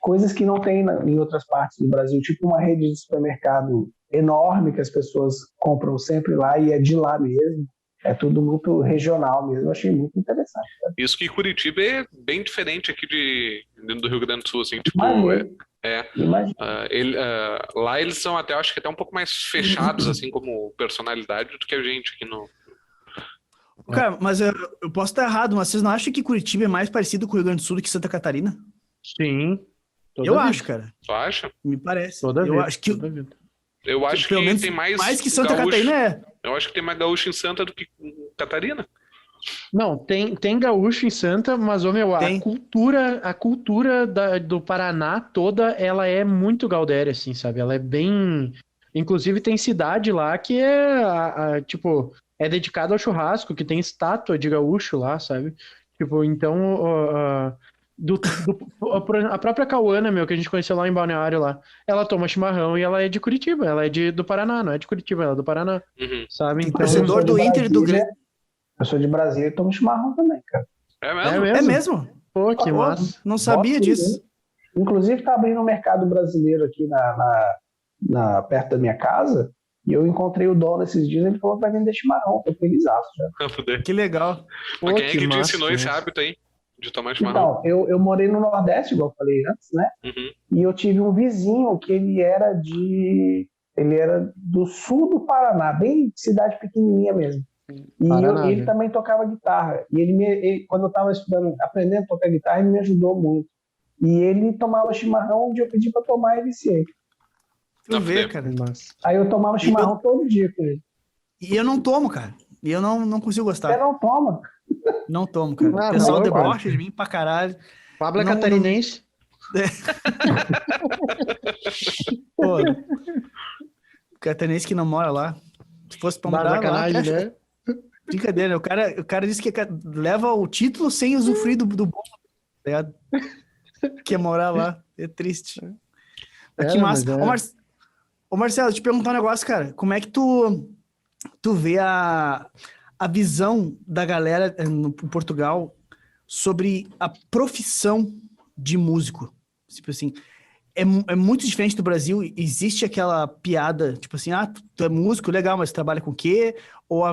coisas que não tem em outras partes do Brasil, tipo uma rede de supermercado enorme que as pessoas compram sempre lá e é de lá mesmo. É tudo muito regional mesmo. Eu achei muito interessante. Cara. Isso que Curitiba é bem diferente aqui do Rio Grande do Sul, assim, tipo, lá eles são até, acho que até um pouco mais fechados, assim, como personalidade, do que a gente aqui no... Cara, mas eu posso estar errado, mas vocês não acham que Curitiba é mais parecido com o Rio Grande do Sul do que Santa Catarina? Sim. Eu acho, cara. Tu acha? Me parece. Toda eu vida, acho que Eu acho pelo que menos tem mais que Santa gaúcho. Catarina é. Eu acho que tem mais gaúcho em Santa do que em Catarina. Não, tem gaúcho em Santa, mas, Tem. a cultura do Paraná toda, ela é muito gaudéria, assim, sabe? Ela é bem... Inclusive tem cidade lá que tipo, é dedicada ao churrasco, que tem estátua de gaúcho lá, sabe? Tipo, então... a própria Cauana, que a gente conheceu lá em Balneário lá, ela toma chimarrão e ela é de Curitiba, ela é do Paraná, não é de Curitiba, ela é do Paraná, sabe? Tem Então, torcedor do Inter e do Grêmio. Eu sou de Brasília e tomo chimarrão também, cara. É mesmo? É mesmo? Pô, que Pô, massa. não sabia Bota disso. Inclusive, tá abrindo um mercado brasileiro aqui perto da minha casa. E eu encontrei o dono esses dias, ele falou que vai vender chimarrão. Tô felizaço já. Que legal. Mas Pô, quem é que te massa, ensinou esse massa. hábito aí? De tomar chimarrão? Então, eu morei no Nordeste, igual eu falei antes, né? E eu tive um vizinho que ele era do sul do Paraná, bem cidade pequenininha mesmo. E Paraná, ele também tocava guitarra. E ele quando eu estava aprendendo a tocar guitarra, ele me ajudou muito. E ele tomava chimarrão, onde eu pedi para tomar e viciei. Tu vê, cara. Massa. Aí eu tomava chimarrão todo dia com ele. E eu não tomo, cara. E eu não consigo gostar. Você não toma? Não tomo, cara. Ah, O pessoal não, debocha de mim pra caralho. Pablo é Não- catarinense. Pô, o catarinense que não mora lá. Se fosse pra morar lá, Sacanagem, né? brincadeira, né? O cara disse que leva o título sem usufruir do bom, tá ligado? Quer morar lá. É triste. Mas que massa. Ô, Marcelo, te perguntar um negócio, cara. Como é que tu vê a visão da galera em Portugal sobre a profissão de músico? Tipo assim, é muito diferente do Brasil. Existe aquela piada, tipo assim, tu é músico, legal, mas tu trabalha com o quê? Ou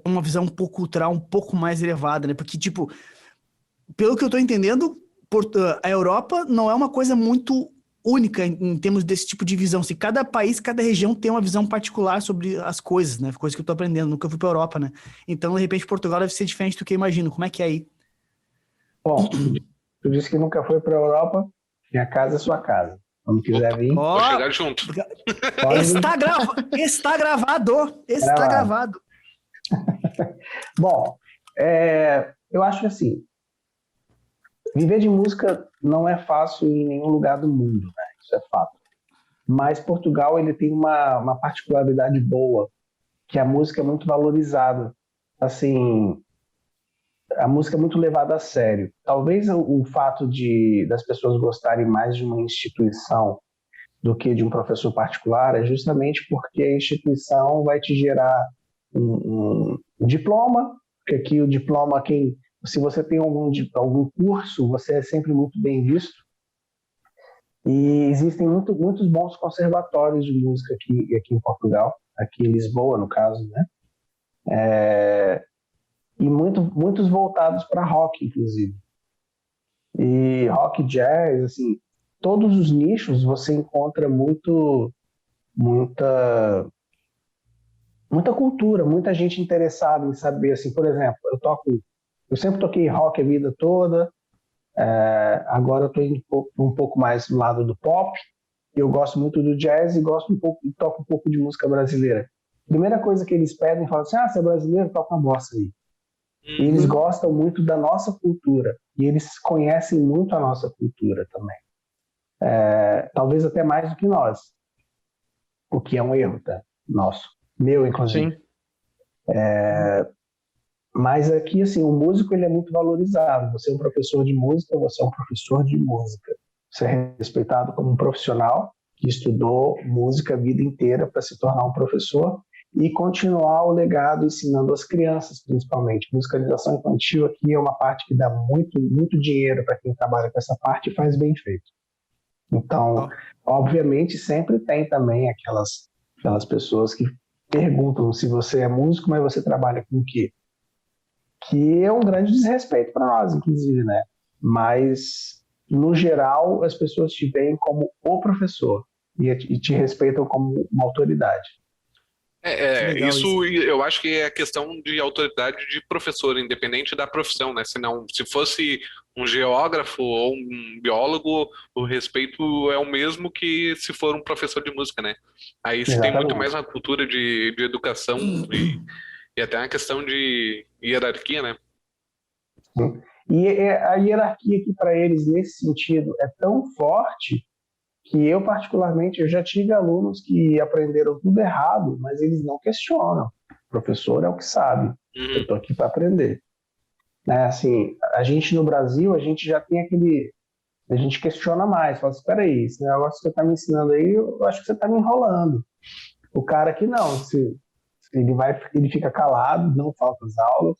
uma visão um pouco cultural, um pouco mais elevada, né? Porque, tipo, pelo que eu tô entendendo, a Europa não é uma coisa muito única em termos desse tipo de visão. Assim, cada país, cada região tem uma visão particular sobre as coisas, né? Coisa que eu tô aprendendo, nunca fui pra Europa, né? Então, de repente, Portugal deve ser diferente do que eu imagino. Como é que é aí? Bom, tu disse que nunca foi para a Europa, minha casa é sua casa. Quando quiser vir, vou chegar junto. Está gravado. Está gravado. Bom, eu acho que assim, viver de música não é fácil em nenhum lugar do mundo, né? Isso é fato. Mas Portugal, ele tem uma particularidade boa, que a música é muito valorizada. Assim, a música é muito levada a sério. Talvez o fato das pessoas gostarem mais de uma instituição do que de um professor particular é justamente porque a instituição vai te gerar um diploma, porque aqui o diploma, se você tem algum curso, você é sempre muito bem visto. E existem muitos bons conservatórios de música aqui em Portugal, aqui em Lisboa, no caso, né? E muitos voltados para rock, inclusive. E rock, jazz, assim, todos os nichos você encontra muita cultura, muita gente interessada em saber, assim, por exemplo, eu sempre toquei rock a vida toda, agora eu estou indo um pouco mais do lado do pop, eu gosto muito do jazz e toco um pouco de música brasileira. Primeira coisa que eles pedem, falam assim, você é brasileiro, toca uma bossa aí. E eles gostam muito da nossa cultura, e eles conhecem muito a nossa cultura também. Talvez até mais do que nós, o que é um erro, tá? Nosso, meu inclusive. Sim. Mas aqui, assim, o músico ele é muito valorizado. Você é um professor de música, você é um professor de música. Você é respeitado como um profissional que estudou música a vida inteira para se tornar um professor e continuar o legado ensinando as crianças, principalmente. Musicalização infantil aqui é uma parte que dá muito, muito dinheiro para quem trabalha com essa parte e faz bem feito. Então, obviamente, sempre tem também aquelas pessoas que perguntam se você é músico, mas você trabalha com o quê? Que é um grande desrespeito para nós, inclusive, né? Mas, no geral, as pessoas te veem como o professor e te respeitam como uma autoridade. Isso eu acho que é a questão de autoridade de professor, independente da profissão, né? Se fosse um geógrafo ou um biólogo, o respeito é o mesmo que se for um professor de música, né? Aí se tem muito mais uma cultura de educação e até uma questão de hierarquia, né? Sim. E a hierarquia aqui para eles, nesse sentido, é tão forte que eu, particularmente, eu já tive alunos que aprenderam tudo errado, mas eles não questionam. O professor é o que sabe. Eu estou aqui para aprender. Né? Assim, a gente no Brasil, a gente já tem a gente questiona mais. Fala assim, espera aí, esse negócio que você está me ensinando aí, eu acho que você está me enrolando. O cara aqui não. Ele fica calado, não falta as aulas,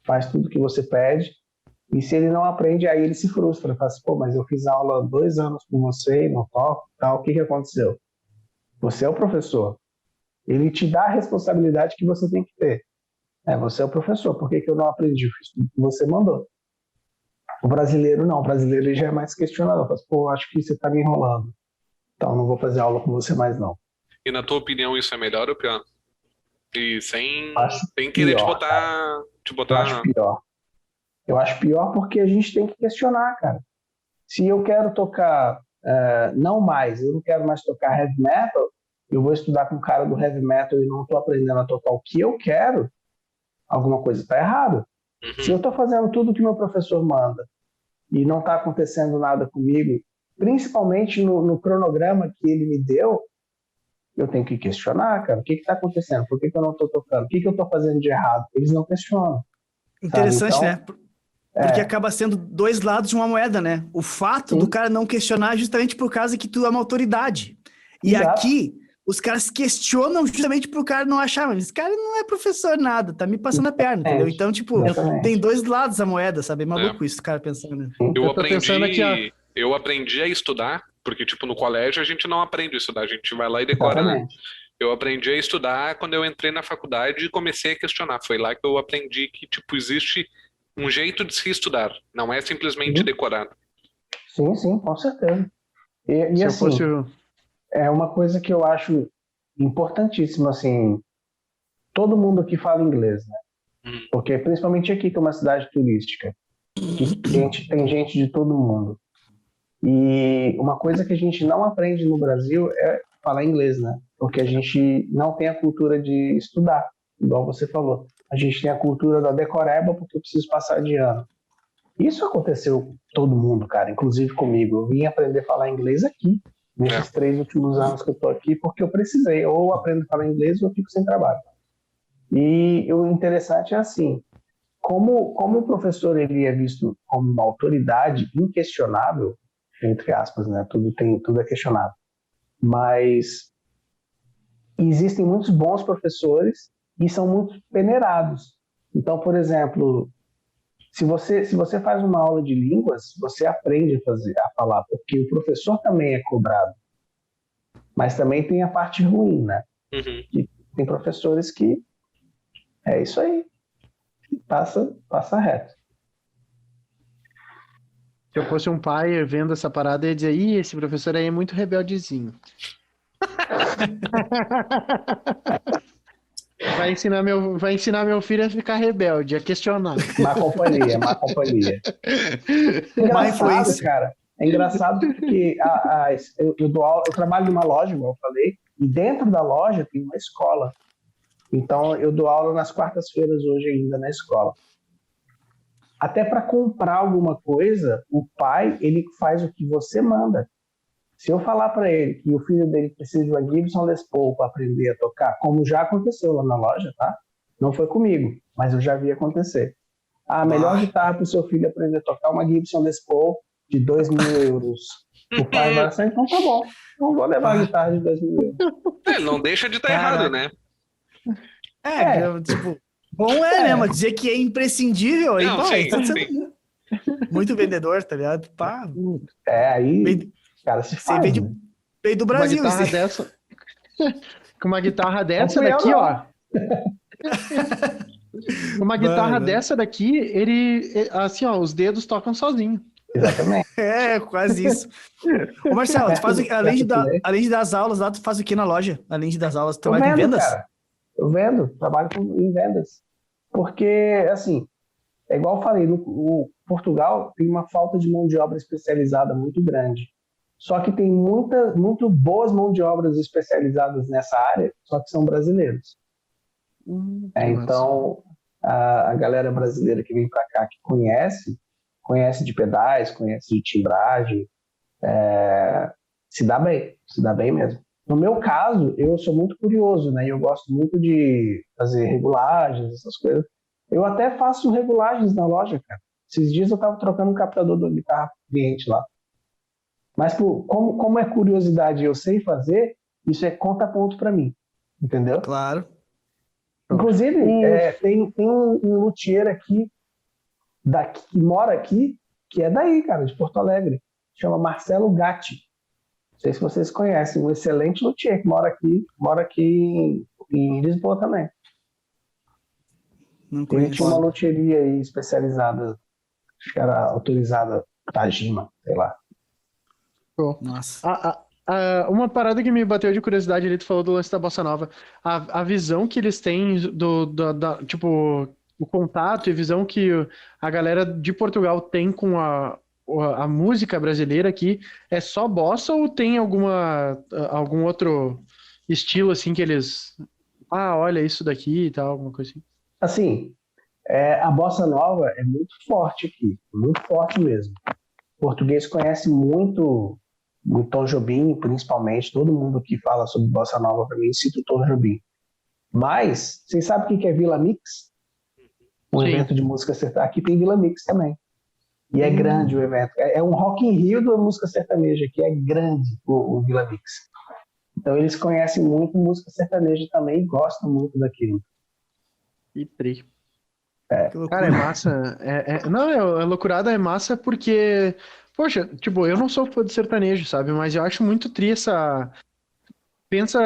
faz tudo que você pede. E se ele não aprende, aí ele se frustra. Fala assim, mas eu fiz aula 2 anos com você e não toco, tal. O que aconteceu? Você é o professor. Ele te dá a responsabilidade que você tem que ter. Você é o professor. Por que eu não aprendi? Eu fiz tudo que você mandou. O brasileiro não. O brasileiro ele já é mais questionador. Fala assim, acho que você está me enrolando. Então não vou fazer aula com você mais não. E na tua opinião isso é melhor ou pior? E sem pior, querer te botar... Eu acho pior. Eu acho pior porque a gente tem que questionar, cara. Se eu quero tocar, eu não quero mais tocar heavy metal, eu vou estudar com o cara do heavy metal e não estou aprendendo a tocar o que eu quero, alguma coisa está errada. Se eu estou fazendo tudo que meu professor manda e não está acontecendo nada comigo, principalmente no cronograma que ele me deu, eu tenho que questionar, cara, o que está acontecendo? Por que eu não estou tocando? O que eu estou fazendo de errado? Eles não questionam. Interessante, Então, né? Porque acaba sendo dois lados de uma moeda, né? O fato do cara não questionar é justamente por causa que tu é uma autoridade. E aqui, os caras questionam justamente pro cara não achar, mas esse cara não é professor nada, tá me passando a perna, entendeu? Então, tipo, tem dois lados da moeda, sabe? É maluco isso, o cara pensando. Eu aprendi a estudar, porque, tipo, no colégio a gente não aprende a estudar, a gente vai lá e decora, né? Eu aprendi a estudar quando eu entrei na faculdade e comecei a questionar. Foi lá que eu aprendi que, tipo, existe um jeito de se estudar, não é simplesmente decorar. Sim, com certeza. E assim, é uma coisa que eu acho importantíssima, assim, todo mundo aqui fala inglês, né? Porque principalmente aqui, que é uma cidade turística, que tem gente de todo mundo. E uma coisa que a gente não aprende no Brasil é falar inglês, né? Porque a gente não tem a cultura de estudar, igual você falou. A gente tem a cultura da decoreba porque eu preciso passar de ano. Isso aconteceu com todo mundo, cara, inclusive comigo. Eu vim aprender a falar inglês aqui, nesses 3 últimos anos que eu tô aqui, porque eu precisei. Ou eu aprendo a falar inglês ou eu fico sem trabalho. E o interessante é assim, como o professor ele é visto como uma autoridade inquestionável, entre aspas, né? Tudo é questionável. Mas existem muitos bons professores e são muito peneirados. Então, por exemplo, se você faz uma aula de línguas, você aprende a falar, porque o professor também é cobrado. Mas também tem a parte ruim, né? Tem professores que é isso aí, passa reto. Se eu fosse um pai vendo essa parada, eu ia dizer, esse professor aí é muito rebeldezinho. Vai ensinar meu filho a ficar rebelde, a questionar. Má companhia. Engraçado, cara. É engraçado porque eu trabalho numa loja, como eu falei, e dentro da loja tem uma escola. Então, eu dou aula nas quartas-feiras hoje ainda na escola. Até para comprar alguma coisa, o pai, ele faz o que você manda. Se eu falar para ele que o filho dele precisa de uma Gibson Les Paul para aprender a tocar, como já aconteceu lá na loja, tá? Não foi comigo, mas eu já vi acontecer. A melhor guitarra para o seu filho aprender a tocar é uma Gibson Les Paul de 2.000 euros. O pai vai assim, então tá bom, não vou levar a guitarra de 2.000 euros. Não deixa de estar errado, né? Tipo, bom né? Mas dizer que é imprescindível aí, sim. Muito vendedor, tá ligado? Pá. Aí, cara, se faz. Veio do Brasil. Com uma guitarra dessa daqui, ó. Uma guitarra dessa daqui, ele, assim, ó, os dedos tocam sozinho. Exatamente. Quase isso. Ô Marcelo, tu faz além de dar as aulas lá, tu faz o que na loja? Além de dar as aulas, tu trabalha com vendas? Cara. Eu vendo, trabalho em vendas. Porque, assim, é igual eu falei, o Portugal tem uma falta de mão de obra especializada muito grande. Só que tem muito boas mãos de obras especializadas nessa área, só que são brasileiros. Então, a galera brasileira que vem para cá, que conhece de pedais, conhece de timbragem, se dá bem mesmo. No meu caso, eu sou muito curioso, né? Eu gosto muito de fazer regulagens, essas coisas. Eu até faço regulagens na loja, cara. Esses dias eu estava trocando um captador da guitarra pro cliente lá. Mas como é curiosidade e eu sei fazer, isso é conta ponto para mim, entendeu? Claro. Inclusive, tem um luthier aqui, que mora aqui, que é daí, cara, de Porto Alegre. Chama Marcelo Gatti. Não sei se vocês conhecem, um excelente luthier que mora aqui em Lisboa também. Não conheço. Ele tinha uma luthieria aí especializada, acho que era autorizada Tajima, sei lá. Nossa. Uma parada que me bateu de curiosidade ali, tu falou do lance da Bossa Nova. A visão que eles têm tipo, o contato e visão que a galera de Portugal tem com a música brasileira aqui, é só bossa ou tem algum outro estilo assim que eles... olha isso daqui e tal, alguma coisa assim? Assim, a bossa nova é muito forte aqui, muito forte mesmo. O português conhece muito o Tom Jobim, principalmente, todo mundo que fala sobre bossa nova para mim cita o Tom Jobim. Mas, vocês sabem o que é Vila Mix? Um Sim. evento de música sertaneja. Aqui tem Vila Mix também. E é grande o evento. É um Rock in Rio da música sertaneja, que é grande o Vila Mix. Então eles conhecem muito música sertaneja também e gostam muito daquilo. E tri. Que loucura. Cara, é massa. Não, a loucurada é massa porque, poxa, tipo, eu não sou fã de sertanejo, sabe? Mas eu acho muito tri essa. Pensa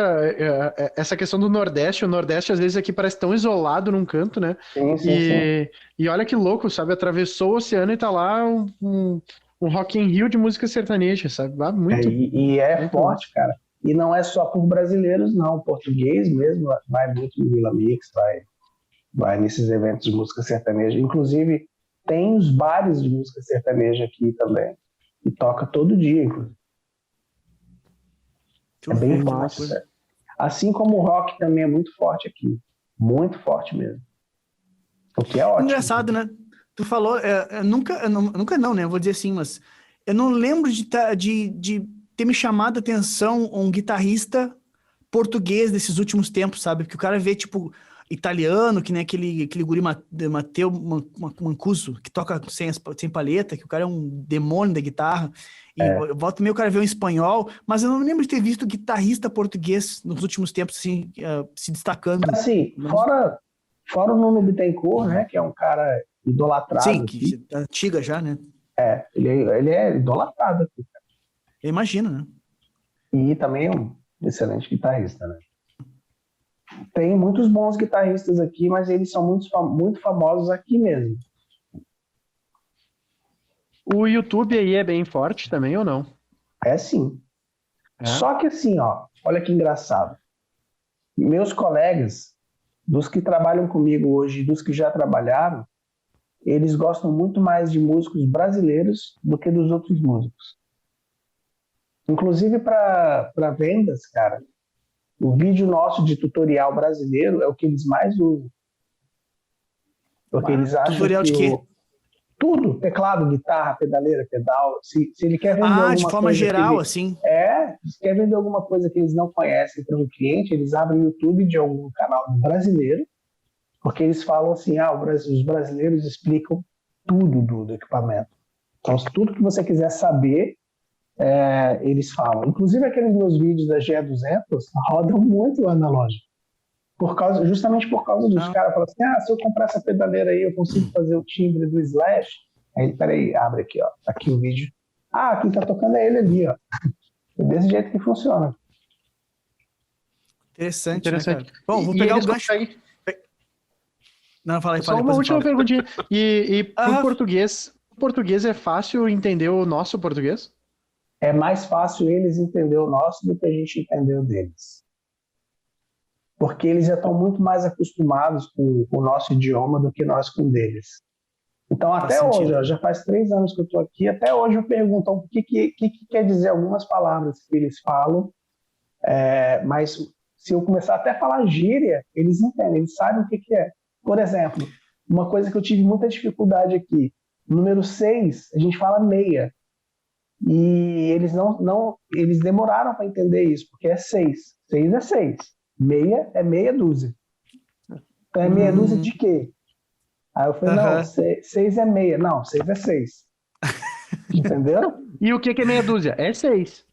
essa questão do Nordeste. O Nordeste, às vezes, aqui parece tão isolado num canto, né? Sim, sim, sim. E olha que louco, sabe? Atravessou o oceano e tá lá um Rock in Rio de música sertaneja, sabe? Muito. E é muito forte, cara. E não é só por brasileiros, não. O português mesmo vai muito no Vila Mix, vai nesses eventos de música sertaneja. Inclusive, tem os bares de música sertaneja aqui também. E toca todo dia, inclusive. É bem forte. Assim como o rock também é muito forte aqui. Muito forte mesmo. O que é ótimo. Engraçado, né? Tu falou, nunca não, né? Vou dizer assim, mas eu não lembro de ter me chamado a atenção um guitarrista português desses últimos tempos, sabe? Porque o cara vê, tipo, italiano, que nem aquele guri Matteo Mancuso, que toca sem palheta, que o cara é um demônio da guitarra. E volta meio o cara vê um espanhol, mas eu não lembro de ter visto guitarrista português nos últimos tempos, assim, se destacando. Assim, fora o Nuno Bittencourt, né? Que é um cara idolatrado. Sim, aqui. que é antiga já, né? Ele é idolatrado aqui. Eu imagino, né? E também é um excelente guitarrista, né? Tem muitos bons guitarristas aqui, mas eles são muito famosos aqui mesmo. O YouTube aí é bem forte também, ou não? É sim. É? Só que assim, ó, olha que engraçado. Meus colegas, dos que trabalham comigo hoje e dos que já trabalharam, eles gostam muito mais de músicos brasileiros do que dos outros músicos. Inclusive para vendas, cara, o vídeo nosso de tutorial brasileiro é o que eles mais usam. Porque eles acham tutorial que de quê? tudo, teclado, guitarra, pedaleira, pedal, se ele quer vender alguma de forma coisa geral, assim. se quer vender alguma coisa que eles não conhecem para um cliente, eles abrem o YouTube de algum canal brasileiro, porque eles falam assim, os brasileiros explicam tudo do equipamento. Então, tudo que você quiser saber, eles falam. Inclusive, aqueles meus vídeos da GE200 rodam muito lá na loja. Justamente por causa dos caras falam assim, se eu comprar essa pedaleira aí, eu consigo fazer o timbre do Slash. Aí, peraí, abre aqui, ó. Aqui o vídeo. Quem tá tocando é ele ali, ó. É desse jeito que funciona. Interessante. Né, cara? Bom, vou pegar o gancho. Não, fala aí, Só uma última perguntinha. E pro português é fácil entender o nosso português? É mais fácil eles entender o nosso do que a gente entender o deles. Porque eles já estão muito mais acostumados com o nosso idioma do que nós com o deles. Então, até hoje, já faz 3 anos que eu estou aqui, até hoje eu pergunto o que quer dizer algumas palavras que eles falam, mas se eu começar até a falar gíria, eles entendem, eles sabem o que é. Por exemplo, uma coisa que eu tive muita dificuldade aqui, número 6, a gente fala meia. E eles eles demoraram para entender isso, porque é 6. 6 é 6. Meia é meia dúzia. Então é meia dúzia de quê? Aí eu falei, não, 6 é meia. Não, 6 é 6. Entendeu? E o que é meia dúzia? É 6.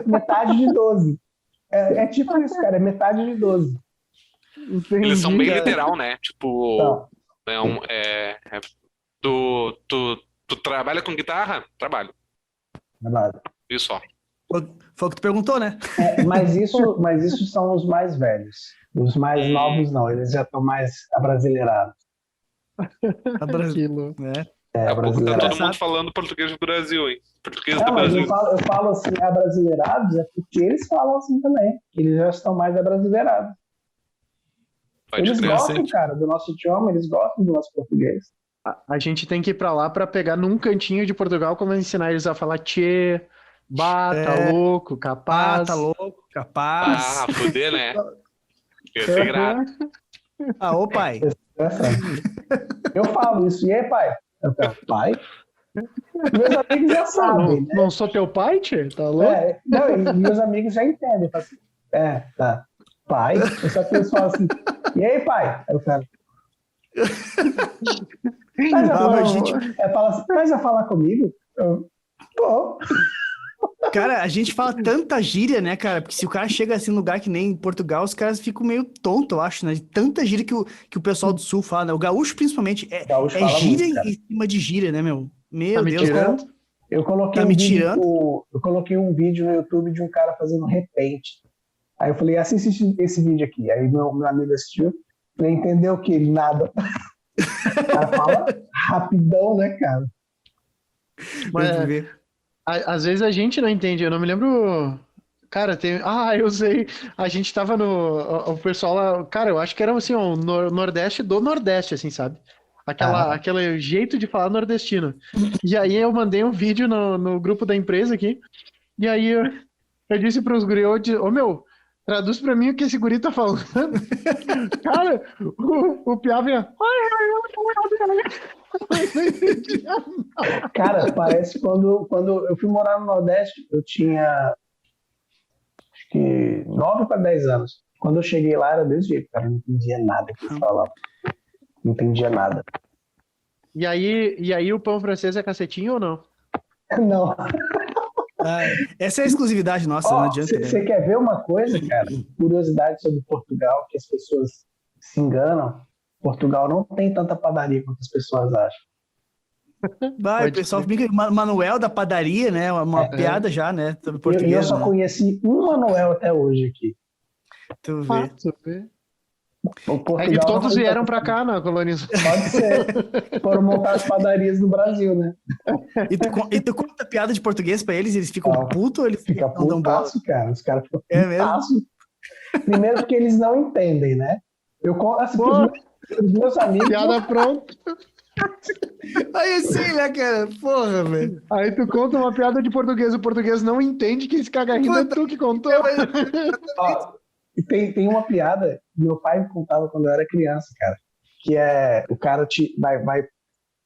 Metade de 12. É tipo isso, cara, é metade de 12. Entendi, eles são bem cara. literal, né? Tipo, tu trabalha com guitarra? Trabalho. Isso, ó. Foi o que tu perguntou, né? Mas isso são os mais velhos. Os mais novos não, eles já estão mais abrasileirados. Aquilo. Daqui a pouco tá todo mundo falando português do Brasil, hein? Português do Mas Brasil. eu falo assim, abrasileirados, é porque eles falam assim também. Eles já estão mais abrasileirados. Eles gostam, cara, do nosso idioma, eles gostam do nosso português. A gente tem que ir pra lá pra pegar num cantinho de Portugal como ensinar eles a falar tchê, tá louco, capaz. Tá louco, capaz. Fuder, né? Eu sei grato. Ô pai. Eu falo isso. E aí, pai? Eu falo, pai? Meus amigos já sabem, né? Não sou teu pai, tio? Tá louco? Não, e meus amigos já entendem. Falam assim, tá. Pai? Só que eles falam assim, e aí, pai? Aí eu falo, fala assim, mas vai falar comigo? Pô. Cara, a gente fala tanta gíria, né, cara? Porque se o cara chega assim num lugar que nem em Portugal, os caras ficam meio tontos, eu acho, né? De tanta gíria que o pessoal do Sul fala, né? O gaúcho, principalmente, é gíria muito, em cima de gíria, né, meu? Meu Tá me Deus, tirando? Eu coloquei Tá me tirando? eu coloquei um vídeo no YouTube de um cara fazendo repente. Aí eu falei, assiste esse vídeo aqui. Aí meu amigo assistiu, falei, entendeu que ele nada. O cara fala rapidão, né, cara? Mas, Deixa eu ver. às vezes a gente não entende. Eu não me lembro. Cara, tem. Ah, eu sei. A gente tava no. O pessoal lá. Cara, eu acho que era assim, o Nordeste do Nordeste, assim, sabe? Aquele jeito de falar nordestino. E aí eu mandei um vídeo no grupo da empresa aqui. E aí eu disse pros guri, ô meu, traduz pra mim o que esse guri tá falando. Cara, o Piá vinha. Cara, parece quando eu fui morar no Nordeste, eu tinha acho que 9 para 10 anos. Quando eu cheguei lá era desse jeito, cara, eu não entendia nada que eles falavam. Não entendia nada. E aí o pão francês é cacetinho ou não? Não. Essa é a exclusividade nossa, não adianta. Você quer ver uma coisa, cara? Curiosidade sobre Portugal, que as pessoas se enganam. Portugal não tem tanta padaria quanto as pessoas acham. Vai, o pessoal fica Manuel da padaria, né? Uma piada já, né? Sobre português. Eu só conheci um Manuel até hoje aqui. Tu vê. É que todos vieram pra cá na colonização. Pode ser. Foram montar as padarias no Brasil, né? E tu conta piada de português pra eles ficam putos ou eles ficam não dão bola? Cara. Os caras ficam mesmo? Primeiro porque eles não entendem, né? Eu conto assim, os meus amigos... Piada pronta. Aí sim, né, cara? Porra, velho. Aí tu conta uma piada de português, o português não entende, que esse caga rindo é tu que contou. Ó, tem uma piada que meu pai me contava quando eu era criança, cara, que é o cara vai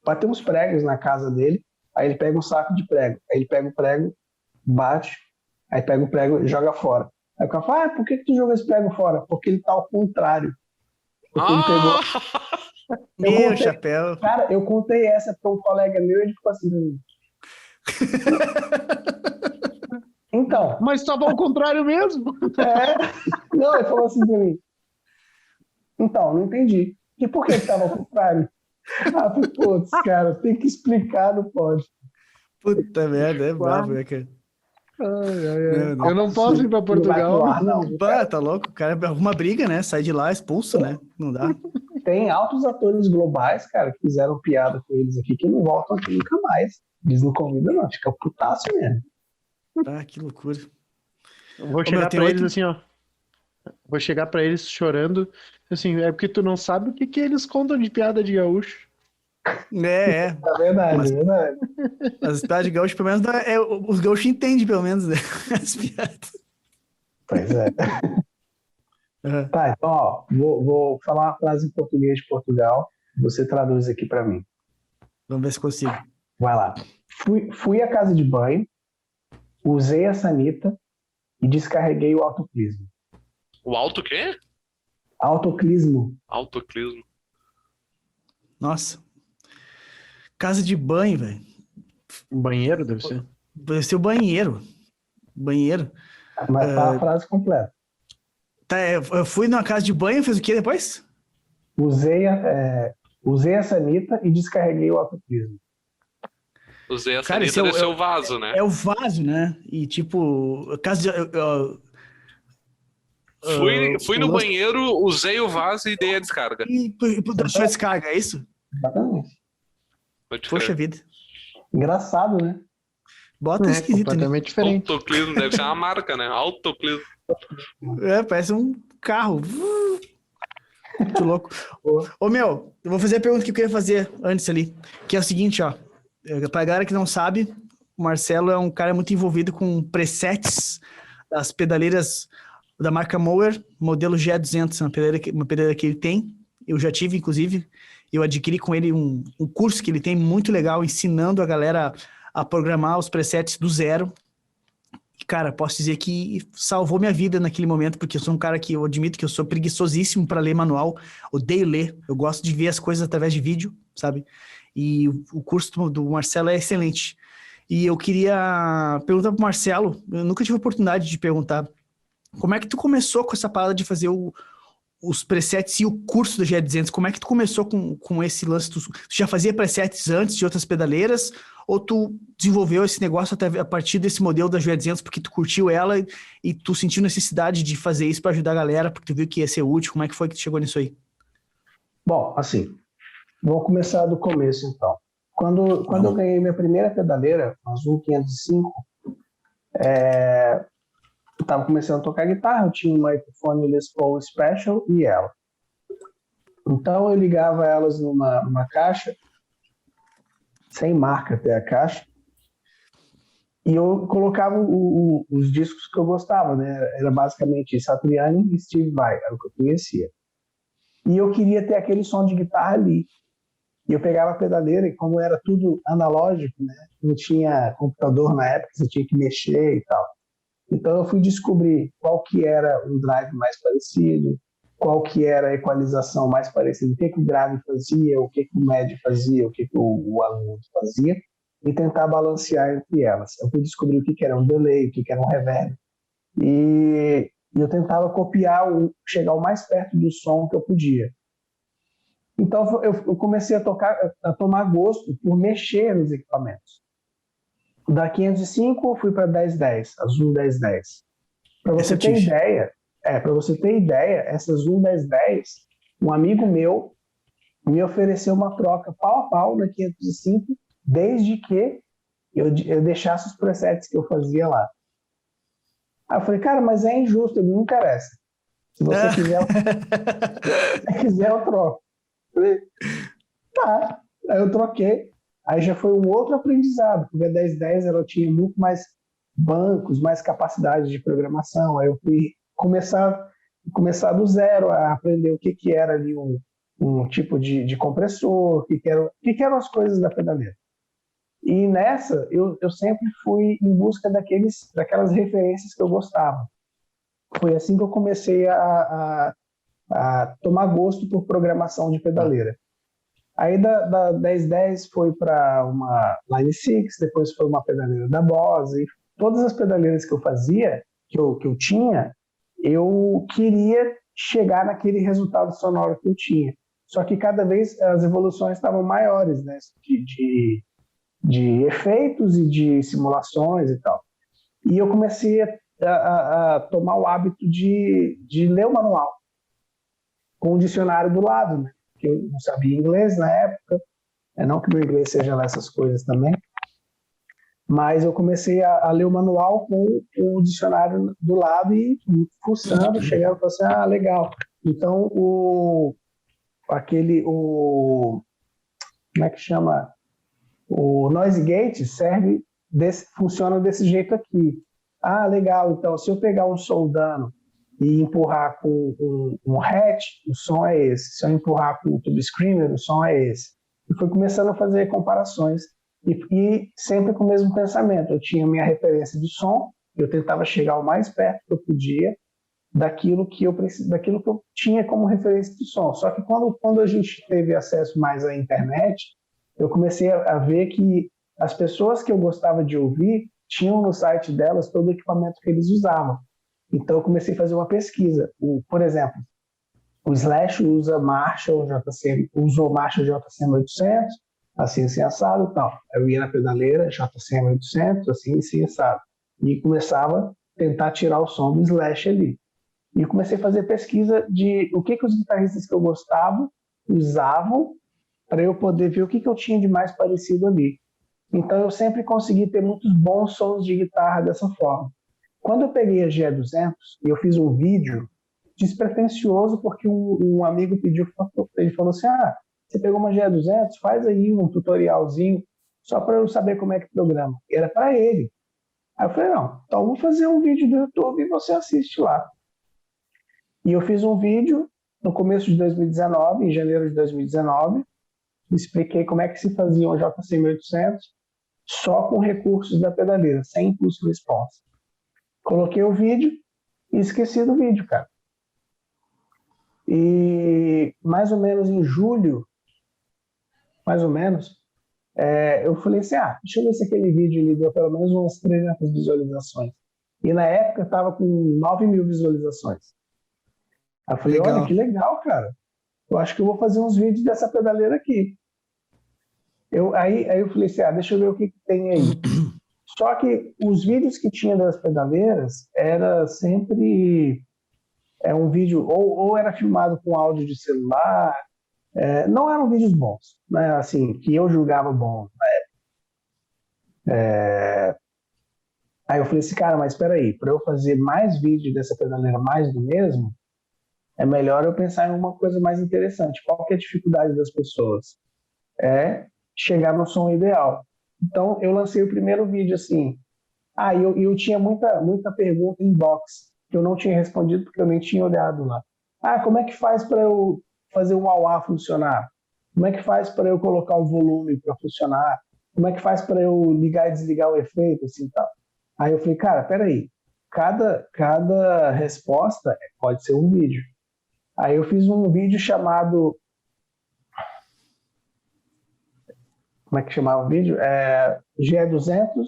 bater uns pregos na casa dele, aí ele pega um saco de prego, aí ele pega o prego, bate, aí pega o prego e joga fora. Aí o cara fala, por que tu joga esse prego fora? Porque ele tá ao contrário. Porque ele pegou... Meu chapéu. Cara, eu contei essa pra um colega meu e ele ficou assim... Então... Mas tava ao contrário mesmo? Não, ele falou assim pra mim. Então, não entendi. E por que ele tava ao contrário? Putz, cara, tem que explicar, não pode. Puta merda, é bravo, né, cara? Eu não posso ir pra Portugal. Não, tá louco? O cara arruma briga, né? Sai de lá, expulso, né? Não dá. Tem altos atores globais, cara, que fizeram piada com eles aqui, que não voltam aqui nunca mais. Eles não convidam, não. Fica putaço mesmo. Que loucura. Vou chegar pra eles assim, ó. Vou chegar pra eles chorando. Assim, é porque tu não sabe o que eles contam de piada de gaúcho. É verdade, é verdade. As piadas de gaúcho, pelo menos, os gaúchos entendem, pelo menos, né? As piadas. Pois é. Tá, então, ó, vou falar uma frase em português de Portugal. Você traduz aqui pra mim. Vamos ver se consigo. Vai lá. Fui à casa de banho, usei a sanita e descarreguei o autoclismo. O auto o quê? Autoclismo. Autoclismo. Nossa. Casa de banho, velho. Banheiro, deve ser. Deve ser o banheiro. Banheiro. Mas fala a frase completa. Tá, eu fui numa casa de banho, fez o que depois? Usei a sanita e descarreguei o autoclismo. Usei a sanita desse o vaso, né? É o vaso, né? E tipo, casa de... Fui no banheiro, usei o vaso e dei a descarga. E deixou a descarga, é isso? Exatamente. Poxa vida. Engraçado, né? Bota esquisito, completamente né? diferente. Autoclismo deve ser uma marca, né? Autoclismo. Parece um carro. Muito louco. Ô, meu, eu vou fazer a pergunta que eu queria fazer antes ali, que é o seguinte, ó. Pra galera que não sabe, o Marcelo é um cara muito envolvido com presets das pedaleiras da marca Mower, modelo G200, uma pedaleira que ele tem. Eu já tive, inclusive. Eu adquiri com ele um curso que ele tem muito legal, ensinando a galera a programar os presets do zero. E, cara, posso dizer que salvou minha vida naquele momento, porque eu sou um cara que eu admito que eu sou preguiçosíssimo para ler manual, odeio ler, eu gosto de ver as coisas através de vídeo, sabe? E o curso do Marcelo é excelente. E eu queria perguntar pro Marcelo, eu nunca tive a oportunidade de perguntar, como é que tu começou com essa parada de fazer os presets e o curso do GE200? Como é que tu começou com esse lance? Tu já fazia presets antes de outras pedaleiras? Ou tu desenvolveu esse negócio até a partir desse modelo da GE200 porque tu curtiu ela e tu sentiu necessidade de fazer isso para ajudar a galera, porque tu viu que ia ser útil? Como é que foi que tu chegou nisso aí? Bom, assim, vou começar do começo, então. Quando eu ganhei minha primeira pedaleira, a Zoom 505, eu estava começando a tocar guitarra, eu tinha uma Epiphone Les Paul Special e ela. Então eu ligava elas numa caixa, sem marca até a caixa, e eu colocava os discos que eu gostava, né? Era basicamente Satriani e Steve Vai, era o que eu conhecia. E eu queria ter aquele som de guitarra ali. E eu pegava a pedaleira, e como era tudo analógico, né? Não tinha computador na época, você tinha que mexer e tal. Então eu fui descobrir qual que era o drive mais parecido, qual que era a equalização mais parecida, o que o grave fazia, o que o médio fazia, o que o agudo fazia, e tentar balancear entre elas. Eu fui descobrir o que era um delay, o que era um reverb. E eu tentava copiar, chegar o mais perto do som que eu podia. Então eu comecei a tomar gosto por mexer nos equipamentos. Da 505 eu fui para 1010, a Zoom 1010. Para você ter ideia, essa Zoom 1010, um amigo meu me ofereceu uma troca pau a pau na 505, desde que eu deixasse os presets que eu fazia lá. Aí eu falei, cara, mas é injusto, ele não interessa. Se você quiser, eu troco. Eu falei, tá. Aí eu troquei. Aí já foi um outro aprendizado, porque a 1010 ela tinha muito mais bancos, mais capacidade de programação. Aí eu fui começar do zero a aprender o que era ali um tipo de compressor, o que eram as coisas da pedaleira. E nessa, eu sempre fui em busca daquelas referências que eu gostava. Foi assim que eu comecei a tomar gosto por programação de pedaleira. Aí da 1010 foi para uma Line 6, depois foi uma pedaleira da Bose. Todas as pedaleiras que eu fazia, que eu tinha, eu queria chegar naquele resultado sonoro que eu tinha. Só que cada vez as evoluções estavam maiores, né? De efeitos e de simulações e tal. E eu comecei a tomar o hábito de ler o manual, com o dicionário do lado, né? Porque eu não sabia inglês na época, não que meu inglês seja lá essas coisas também, mas eu comecei a ler o manual com o dicionário do lado e fuçando, chegando e falei assim, legal. Então, como é que chama? O noise gate funciona desse jeito aqui. Legal, então se eu pegar um soldano e empurrar com um hatch, o som é esse. Se eu empurrar com o tube screamer, o som é esse. E fui começando a fazer comparações e sempre com o mesmo pensamento. Eu tinha minha referência de som, eu tentava chegar o mais perto que eu podia daquilo que eu tinha como referência de som. Só que quando a gente teve acesso mais à internet, eu comecei a ver que as pessoas que eu gostava de ouvir tinham no site delas todo o equipamento que eles usavam. Então eu comecei a fazer uma pesquisa. Por exemplo, o Slash usou Marshall JCM 800, assim assado e tal. Eu ia na pedaleira, JCM 800, assim assado. E começava a tentar tirar o som do Slash ali. E comecei a fazer pesquisa de o que os guitarristas que eu gostava usavam para eu poder ver o que eu tinha de mais parecido ali. Então eu sempre consegui ter muitos bons sons de guitarra dessa forma. Quando eu peguei a GE200 e eu fiz um vídeo despretensioso, porque um amigo pediu, ele falou assim, você pegou uma GE200, faz aí um tutorialzinho, só para eu saber como é que programa. E era para ele. Aí eu falei, não, então vou fazer um vídeo do YouTube e você assiste lá. E eu fiz um vídeo no começo de 2019, em janeiro de 2019, expliquei como é que se fazia um JCM 800 só com recursos da pedaleira, sem impulso response. Coloquei o vídeo e esqueci do vídeo, cara. E mais ou menos em julho, eu falei assim, deixa eu ver se aquele vídeo ele deu pelo menos umas 300 visualizações. E na época estava com 9.000 visualizações. Aí eu falei, olha, que legal, cara. Eu acho que eu vou fazer uns vídeos dessa pedaleira aqui. Aí eu falei assim, deixa eu ver o que tem aí. Só que os vídeos que tinha das pedaleiras era sempre um vídeo, ou era filmado com áudio de celular, não eram vídeos bons, né? Assim, que eu julgava bom na época. Aí eu falei assim, cara, mas espera aí, para eu fazer mais vídeo dessa pedaleira, mais do mesmo, é melhor eu pensar em uma coisa mais interessante. Qual que é a dificuldade das pessoas? É chegar no som ideal. Então, eu lancei o primeiro vídeo assim. Eu tinha muita pergunta em box, que eu não tinha respondido porque eu nem tinha olhado lá. Como é que faz para eu fazer um wah-wah funcionar? Como é que faz para eu colocar o volume para funcionar? Como é que faz para eu ligar e desligar o efeito? Assim, tal? Aí eu falei, cara, peraí. Cada resposta pode ser um vídeo. Aí eu fiz um vídeo chamado... Como é que chamava o vídeo? GE200.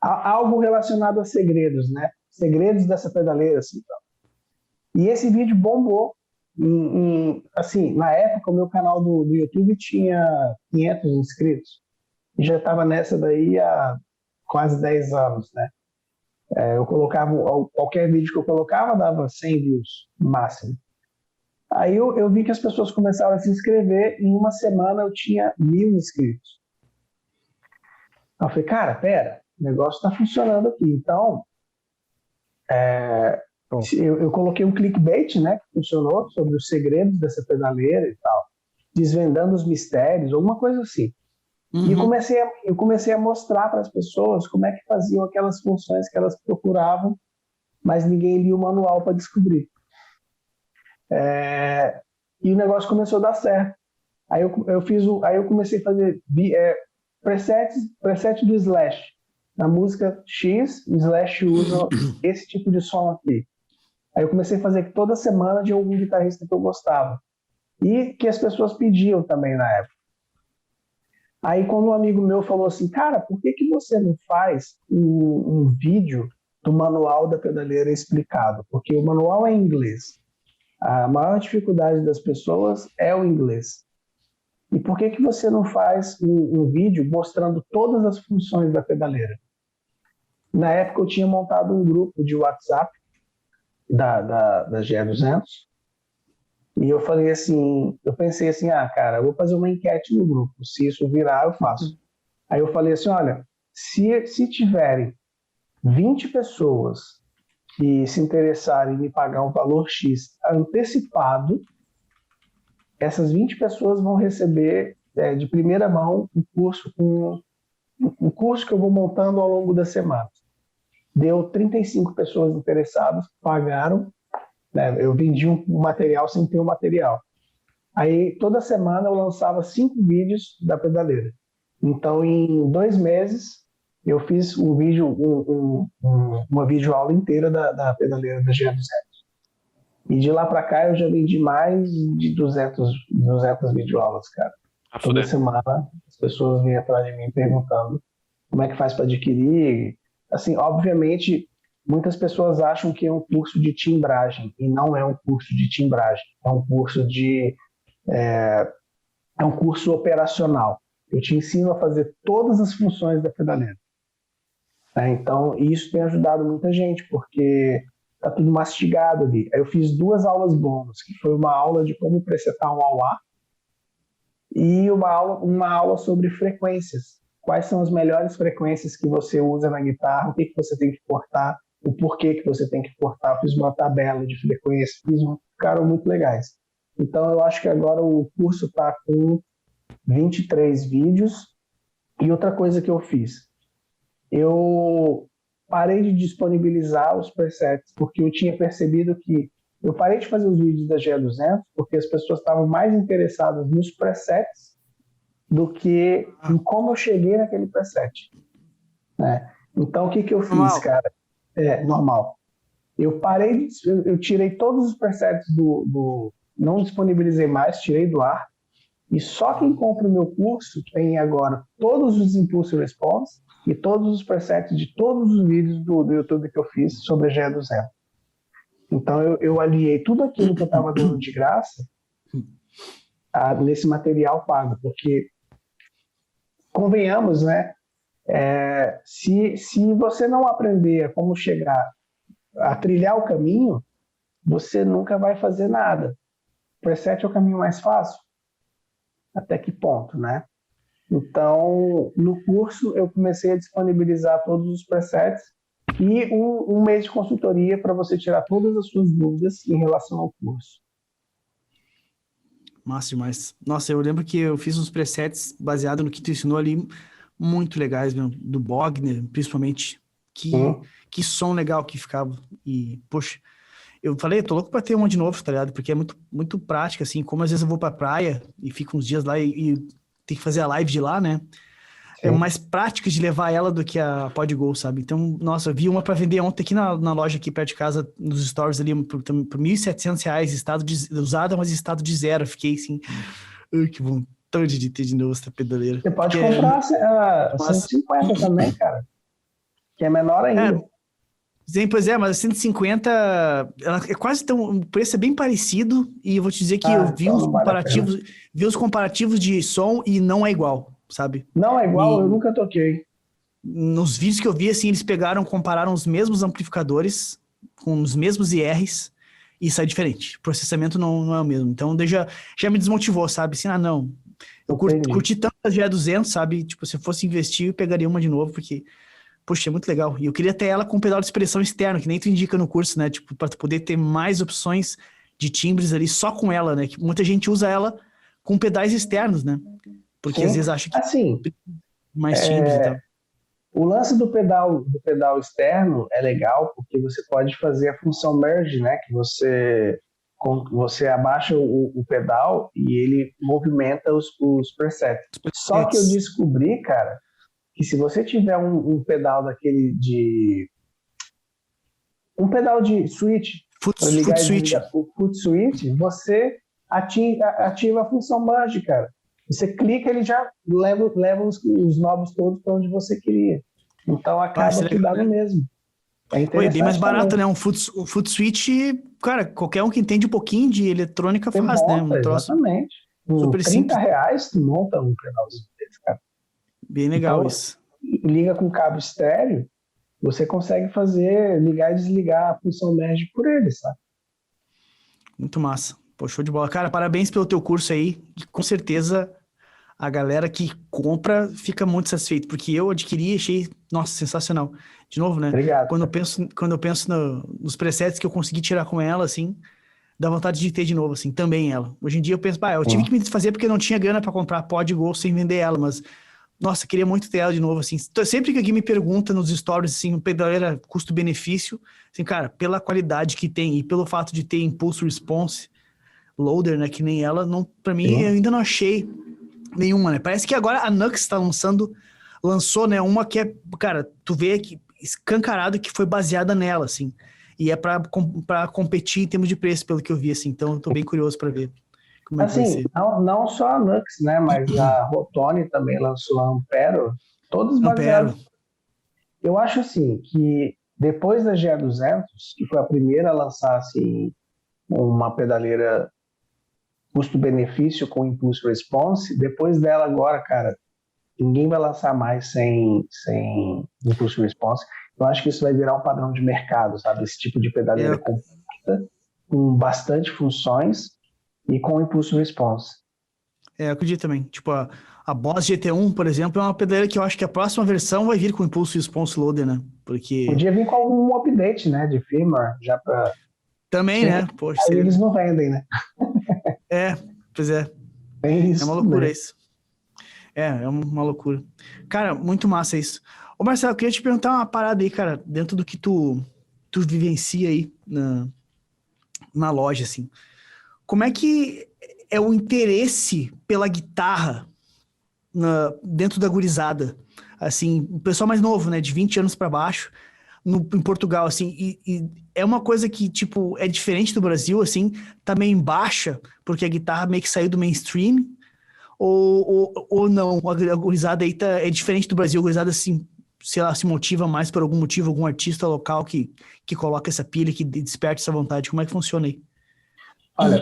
Algo relacionado a segredos, né? Segredos dessa pedaleira, assim, tal. E esse vídeo bombou. Assim, na época, o meu canal do YouTube tinha 500 inscritos. E já estava nessa daí há quase 10 anos, né? Eu colocava, qualquer vídeo que eu colocava dava 100 views no máximo. Aí eu vi que as pessoas começaram a se inscrever, e em uma semana eu tinha 1.000 inscritos. Aí eu falei, cara, pera, o negócio está funcionando aqui. Então, eu coloquei um clickbait, né, que funcionou, sobre os segredos dessa pedaleira e tal, desvendando os mistérios, alguma coisa assim. E eu comecei a mostrar para as pessoas como é que faziam aquelas funções que elas procuravam, mas ninguém lia o manual para descobrir. E o negócio começou a dar certo. Aí eu comecei a fazer preset do Slash. Na música X, o Slash usa esse tipo de som aqui. Aí eu comecei a fazer toda semana de algum guitarrista que eu gostava. E que as pessoas pediam também na época. Aí quando um amigo meu falou assim, cara, por que você não faz um vídeo do manual da pedaleira explicado? Porque o manual é em inglês. A maior dificuldade das pessoas é o inglês. E por que você não faz um vídeo mostrando todas as funções da pedaleira? Na época eu tinha montado um grupo de WhatsApp da GE200, e eu falei assim, eu pensei assim, cara, eu vou fazer uma enquete no grupo, se isso virar eu faço. Aí eu falei assim, olha, se tiverem 20 pessoas que se interessarem em me pagar um valor X antecipado, essas 20 pessoas vão receber de primeira mão um curso que eu vou montando ao longo da semana. Deu 35 pessoas interessadas, pagaram, né? Eu vendi um material sem ter o material. Aí toda semana eu lançava 5 vídeos da pedaleira. Então em 2 meses eu fiz um vídeo, uma videoaula inteira da pedaleira da GE200. E de lá para cá eu já vendi mais de 200 videoaulas, cara. Toda semana as pessoas vêm atrás de mim perguntando como é que faz para adquirir. Assim, obviamente, muitas pessoas acham que é um curso de timbragem, e não é um curso de timbragem. É um curso é um curso operacional. Eu te ensino a fazer todas as funções da pedaleira. Então, isso tem ajudado muita gente, porque tá tudo mastigado ali. Aí eu fiz 2 aulas bônus, que foi uma aula de como presetar um wah-wah e uma aula sobre frequências. Quais são as melhores frequências que você usa na guitarra, o que você tem que cortar, o porquê que você tem que cortar. Eu fiz uma tabela de frequências, ficaram muito legais. Então eu acho que agora o curso está com 23 vídeos. E outra coisa que eu fiz, eu parei de disponibilizar os presets, porque eu tinha percebido que Eu parei de fazer os vídeos da GE200 porque as pessoas estavam mais interessadas nos presets do que em como eu cheguei naquele preset, né? Então, o que eu fiz, cara? Normal. Eu parei, eu tirei todos os presets não disponibilizei mais, tirei do ar, e só quem compra o meu curso tem agora todos os Impulse Response e todos os presets de todos os vídeos do YouTube que eu fiz sobre a GE200. Então, eu aliei tudo aquilo que eu estava dando de graça nesse material pago, porque, convenhamos, né? Se você não aprender a como chegar a trilhar o caminho, você nunca vai fazer nada. O preset é o caminho mais fácil? Até que ponto, né? Então, no curso, eu comecei a disponibilizar todos os presets e um mês de consultoria para você tirar todas as suas dúvidas em relação ao curso. Massa demais. Nossa, eu lembro que eu fiz uns presets baseados no que tu ensinou ali, muito legais, meu, do Bogner, principalmente. Que som legal que ficava. E, poxa, eu falei, eu tô louco pra ter uma de novo, tá ligado? Porque é muito, muito prática, assim, como às vezes eu vou pra praia e fico uns dias lá e tem que fazer a live de lá, né? É mais prática de levar ela do que a PodGo, sabe? Então, nossa, eu vi uma pra vender ontem aqui na loja aqui perto de casa, nos stories ali, por R$1.700, estado usada, mas estado de zero. Eu fiquei assim, que vontade de ter de novo essa pedaleira. Você pode comprar a 150 também, cara, que é menor ainda. Pois é, mas a 150, ela é quase tão, o preço é bem parecido, e eu vou te dizer que eu vi os comparativos de som e não é igual, sabe? Não é igual, eu nunca toquei. Nos vídeos que eu vi, assim, eles compararam os mesmos amplificadores, com os mesmos IRs, e sai diferente. O processamento não é o mesmo. Então, já me desmotivou, sabe? Assim, não. Eu curti tanto a GE200, sabe? Tipo, se eu fosse investir, eu pegaria uma de novo, porque... Poxa, é muito legal. E eu queria ter ela com pedal de expressão externo, que nem tu indica no curso, né? Tipo, para tu poder ter mais opções de timbres ali só com ela, né? Que muita gente usa ela com pedais externos, né? Porque às vezes acha que assim, mais timbres e tal. O lance do pedal externo é legal porque você pode fazer a função merge, né? Que você abaixa o pedal e ele movimenta os presets. Só que eu descobri, cara, que se você tiver um pedal daquele um pedal de switch, foot switch, você ativa a função merge, cara. Você clica, ele já leva os novos todos para onde você queria. Então acaba que dá no mesmo. É interessante. Bem mais barato, também, né? Um foot switch, cara, qualquer um que entende um pouquinho de eletrônica você faz, monta, né? Um troço exatamente. super simples. R$30 tu monta um pedalzinho desse, cara. Bem legal então, isso. Liga com cabo estéreo, você consegue ligar e desligar a função merge por ele, sabe? Muito massa. Pô, show de bola. Cara, parabéns pelo teu curso aí. E com certeza a galera que compra fica muito satisfeita, porque eu adquiri e achei, nossa, sensacional. De novo, né? Obrigado. Quando eu penso nos presets que eu consegui tirar com ela, assim, dá vontade de ter de novo, assim, também ela. Hoje em dia eu penso, eu tive que me desfazer porque não tinha grana pra comprar PodGo sem vender ela, mas, nossa, queria muito ter ela de novo, assim. Sempre que alguém me pergunta nos stories, assim, pedaleira custo-benefício, assim, cara, pela qualidade que tem e pelo fato de ter Impulse Response Loader, né, que nem ela, pra mim, eu ainda não achei nenhuma, né? Parece que agora a Nux lançou, né, uma que é, cara, tu vê que escancarado que foi baseada nela, assim, e é pra competir em termos de preço, pelo que eu vi, assim, então eu tô bem curioso pra ver como é que vai ser. Não só a Nux, né, mas a Rotone também lançou a Ampero, todos baseados. Eu acho, assim, que depois da GE200, que foi a primeira a lançar, assim, uma pedaleira custo-benefício com Impulse Response, depois dela agora, cara, ninguém vai lançar mais sem Impulse Response. Eu acho que isso vai virar um padrão de mercado, sabe? Esse tipo de pedaleira compacta, com bastante funções e com Impulse Response. Eu acredito também. Tipo, a Boss GT1, por exemplo, é uma pedaleira que eu acho que a próxima versão vai vir com Impulse Response Loader, né? Porque... Podia vir com algum update, né? De firmware, já pra... Também, né? Poxa, aí eles não vendem, né? Pois é. Isso, é uma loucura isso. É uma loucura. Cara, muito massa isso. Ô Marcelo, eu queria te perguntar uma parada aí, cara, dentro do que tu vivencia aí na loja, assim. Como é que é o interesse pela guitarra dentro da gurizada? Assim, o pessoal mais novo, né, de 20 anos para baixo, em Portugal, assim, e é uma coisa que, tipo, é diferente do Brasil, assim, tá meio em baixa, porque a guitarra meio que saiu do mainstream, ou não, a gurizada aí é diferente do Brasil, a gurizada, assim, sei lá, se motiva mais por algum motivo, algum artista local que coloca essa pilha, que desperta essa vontade. Como é que funciona aí? Olha,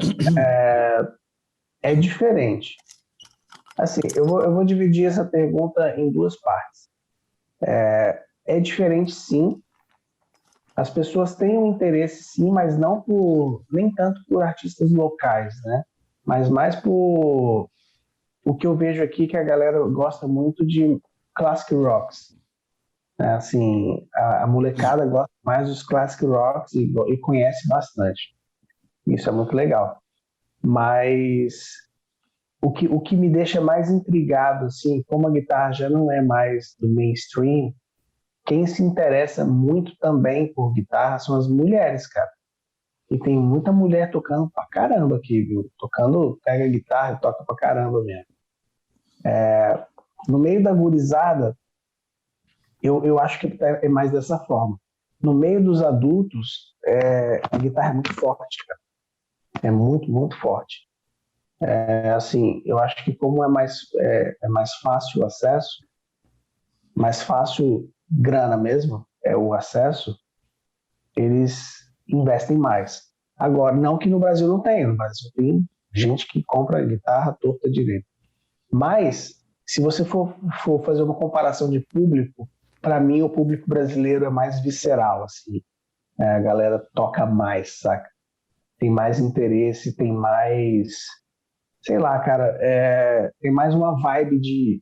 é diferente. Assim, eu vou dividir essa pergunta em duas partes. É diferente, sim. As pessoas têm um interesse, sim, mas não nem tanto por artistas locais, né? Mas mais por o que eu vejo aqui, que a galera gosta muito de classic rocks. Né? Assim, a molecada gosta mais dos classic rocks e conhece bastante. Isso é muito legal. Mas o que me deixa mais intrigado, assim, como a guitarra já não é mais do mainstream, quem se interessa muito também por guitarra são as mulheres, cara. E tem muita mulher tocando pra caramba aqui, viu? Pega a guitarra e toca pra caramba mesmo. No meio da gurizada, eu acho que é mais dessa forma. No meio dos adultos, a guitarra é muito forte, cara. É muito, muito forte. Assim, eu acho que como é mais fácil o acesso, mais fácil grana mesmo, é o acesso, eles investem mais. Agora, não que no Brasil não tenha, no Brasil tem gente que compra guitarra torta direito. Mas, se você for fazer uma comparação de público, para mim o público brasileiro é mais visceral, assim. A galera toca mais, saca? Tem mais interesse, tem mais... Sei lá, cara, tem mais uma vibe de...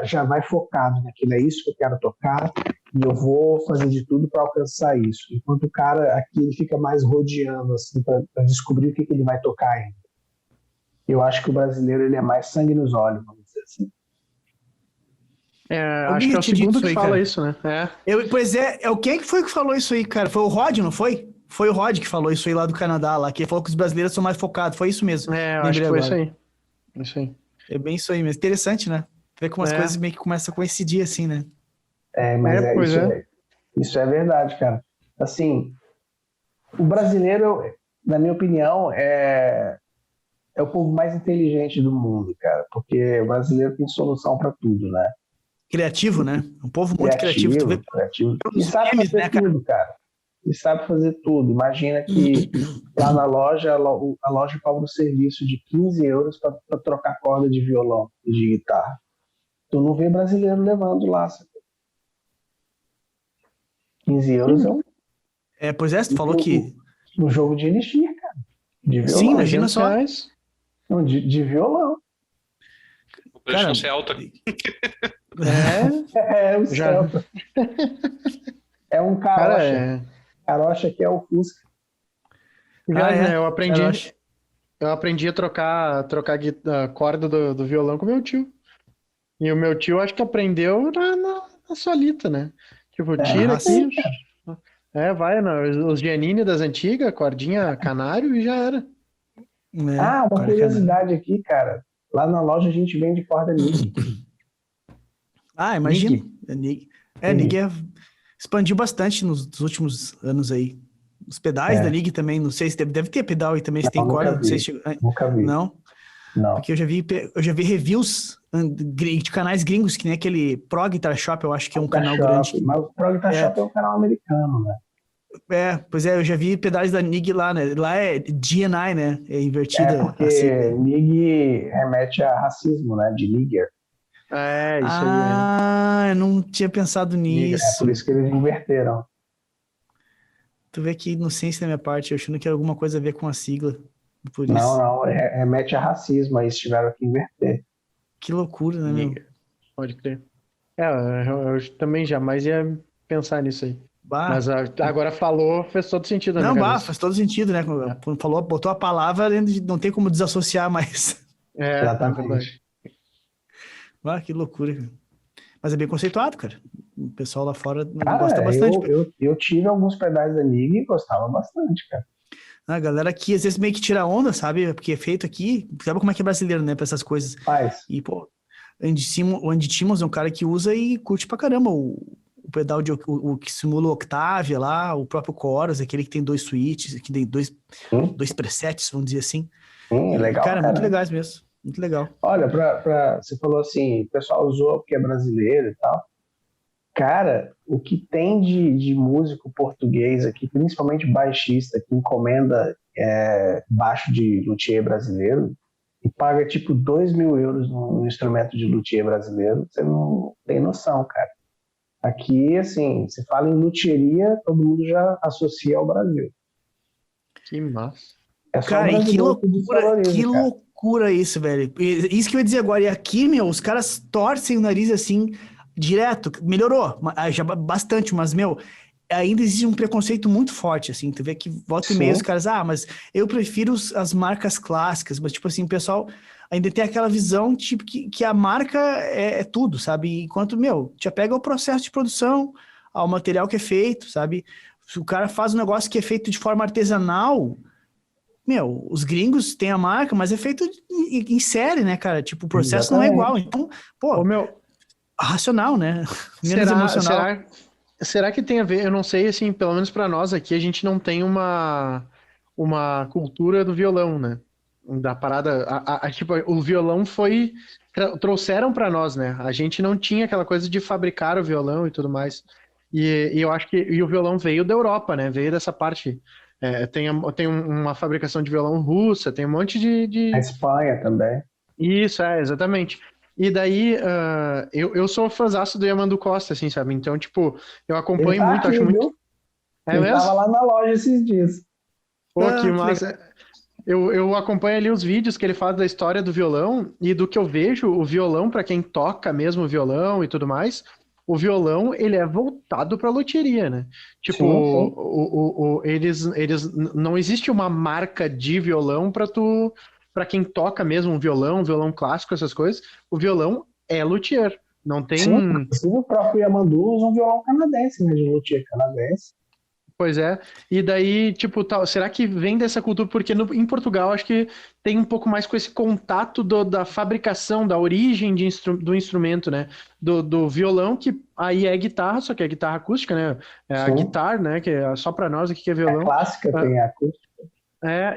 Já vai focado naquilo, é isso que eu quero tocar e eu vou fazer de tudo para alcançar isso. Enquanto o cara aqui ele fica mais rodeando, assim, para descobrir o que ele vai tocar ainda. Eu acho que o brasileiro ele é mais sangue nos olhos, vamos dizer assim. Acho que é o segundo que fala cara. isso, né? Pois é, quem que foi que falou isso aí, cara? Foi o Rod, não foi? Foi o Rod que falou isso aí lá do Canadá, lá, que ele falou que os brasileiros são mais focados. Foi isso mesmo. Eu acho que foi isso aí. Isso aí. É bem isso aí mesmo. Interessante, né? Ver como as coisas meio que começam a coincidir assim, né? Isso é verdade, cara. Assim, o brasileiro, na minha opinião, é o povo mais inteligente do mundo, cara, porque o brasileiro tem solução para tudo, né? Criativo, né? Um povo muito criativo. Tu vê criativo. E sabe fazer tudo, cara. E sabe fazer tudo. Imagina que lá na loja, a loja cobra um serviço de 15 euros para trocar corda de violão e de guitarra. Tu não vê brasileiro levando lá, sabe? 15 euros é um... pois é, tu falou que... No jogo de Elixir, cara. De violão. Sim, imagina só. Não, de violão. O preço não se alta. O Celta. É um carocha. Carocha que é o Fusca. Eu aprendi a trocar a corda do violão com meu tio. E o meu tio acho que aprendeu na solita, né? Tipo, tira aqui. Vai os Giannini das antigas, cordinha canário e já era. Uma curiosidade aqui, cara. Lá na loja a gente vende corda Nig. Imagina. Nig expandiu bastante nos últimos anos aí. Os pedais da Nig também, não sei se deve ter pedal aí também, se tem corda, não sei se... Nunca vi. Não? Porque eu já vi reviews de canais gringos, que nem aquele Pro Guitar Shop, eu acho que é um canal grande. Mas o Pro Guitar Shop é um canal americano, né? Pois é, eu já vi pedais da Nig lá, né? Lá é GNI, né? É invertida. Porque assim, Nig remete a racismo, né? De nigger. Isso aí. Eu não tinha pensado nisso. É por isso que eles inverteram. Tu vê que inocência da minha parte, eu achando que era alguma coisa a ver com a sigla. Por isso. Não, remete a racismo, aí eles tiveram que inverter. Que loucura, né, meu? Pode crer. Eu também jamais ia pensar nisso aí. Mas agora falou, fez todo sentido. Faz todo sentido, né? Quando falou, botou a palavra, não tem como desassociar mais. Exatamente. Que loucura, cara. Mas é bem conceituado, cara. O pessoal lá fora gosta bastante. Eu tive alguns pedais da Nig e gostava bastante, cara. A galera aqui às vezes meio que tira onda, sabe? Porque é feito aqui, sabe como é que é brasileiro, né? Pra essas coisas. Faz. E, pô, o Andy Timmons é um cara que usa e curte pra caramba o pedal o que simula o Octavia lá, o próprio Chorus, aquele que tem 2 switches, que tem dois presets, vamos dizer assim. É legal, cara, muito legais mesmo. Muito legal. Olha, você falou assim, o pessoal usou porque é brasileiro e tal. Cara, o que tem de músico português aqui, principalmente baixista, que encomenda baixo de luthier brasileiro e paga tipo 2.000 euros no instrumento de luthier brasileiro, você não tem noção, cara. Aqui, assim, se fala em luthieria, todo mundo já associa ao Brasil. Que massa. É só Cara, e que loucura, loucura isso, velho. Isso que eu ia dizer agora. E aqui, meu, os caras torcem o nariz assim, direto. Melhorou já bastante, mas, meu, ainda existe um preconceito muito forte, assim. Tu vê que volta e meia os caras, mas eu prefiro as marcas clássicas. Mas, tipo assim, o pessoal ainda tem aquela visão, tipo, que a marca é tudo, sabe? Enquanto, meu, te apega ao processo de produção, ao material que é feito, sabe? Se o cara faz um negócio que é feito de forma artesanal... Meu, os gringos têm a marca, mas é feito em série, né, cara? Tipo, o processo não é igual. Então, pô, racional, né? Menos emocional. Será que tem a ver? Eu não sei, assim, pelo menos pra nós aqui, a gente não tem uma cultura do violão, né? Da parada, tipo, o violão trouxeram pra nós, né? A gente não tinha aquela coisa de fabricar o violão e tudo mais. E eu acho que o violão veio da Europa, né? Veio dessa parte... tem uma fabricação de violão russa, tem um monte de... A Espanha também. Isso, exatamente. E daí, eu sou fãzaço do Yamandu Costa, assim, sabe? Então, tipo, eu acompanho muito, aqui, acho muito... Viu? É Ele mesmo? tava lá na loja esses dias. Pô, que massa. Eu acompanho ali os vídeos que ele faz da história do violão e do que eu vejo, o violão, para quem toca mesmo o violão e tudo mais... O violão, ele é voltado para luthieria, né? Tipo, eles não existe uma marca de violão para quem toca mesmo um violão clássico, essas coisas. O violão é luthier, não tem... Sim, inclusive o próprio Yamandu usa um violão canadense, né? De luthier canadense. Pois é, e daí, tipo, será que vem dessa cultura? Porque em Portugal, acho que tem um pouco mais com esse contato da fabricação, da origem do instrumento, né? Do violão, que aí é guitarra, só que é guitarra acústica, né? É a guitarra, né? Que é só pra nós aqui que é violão. É clássica, tem a acústica.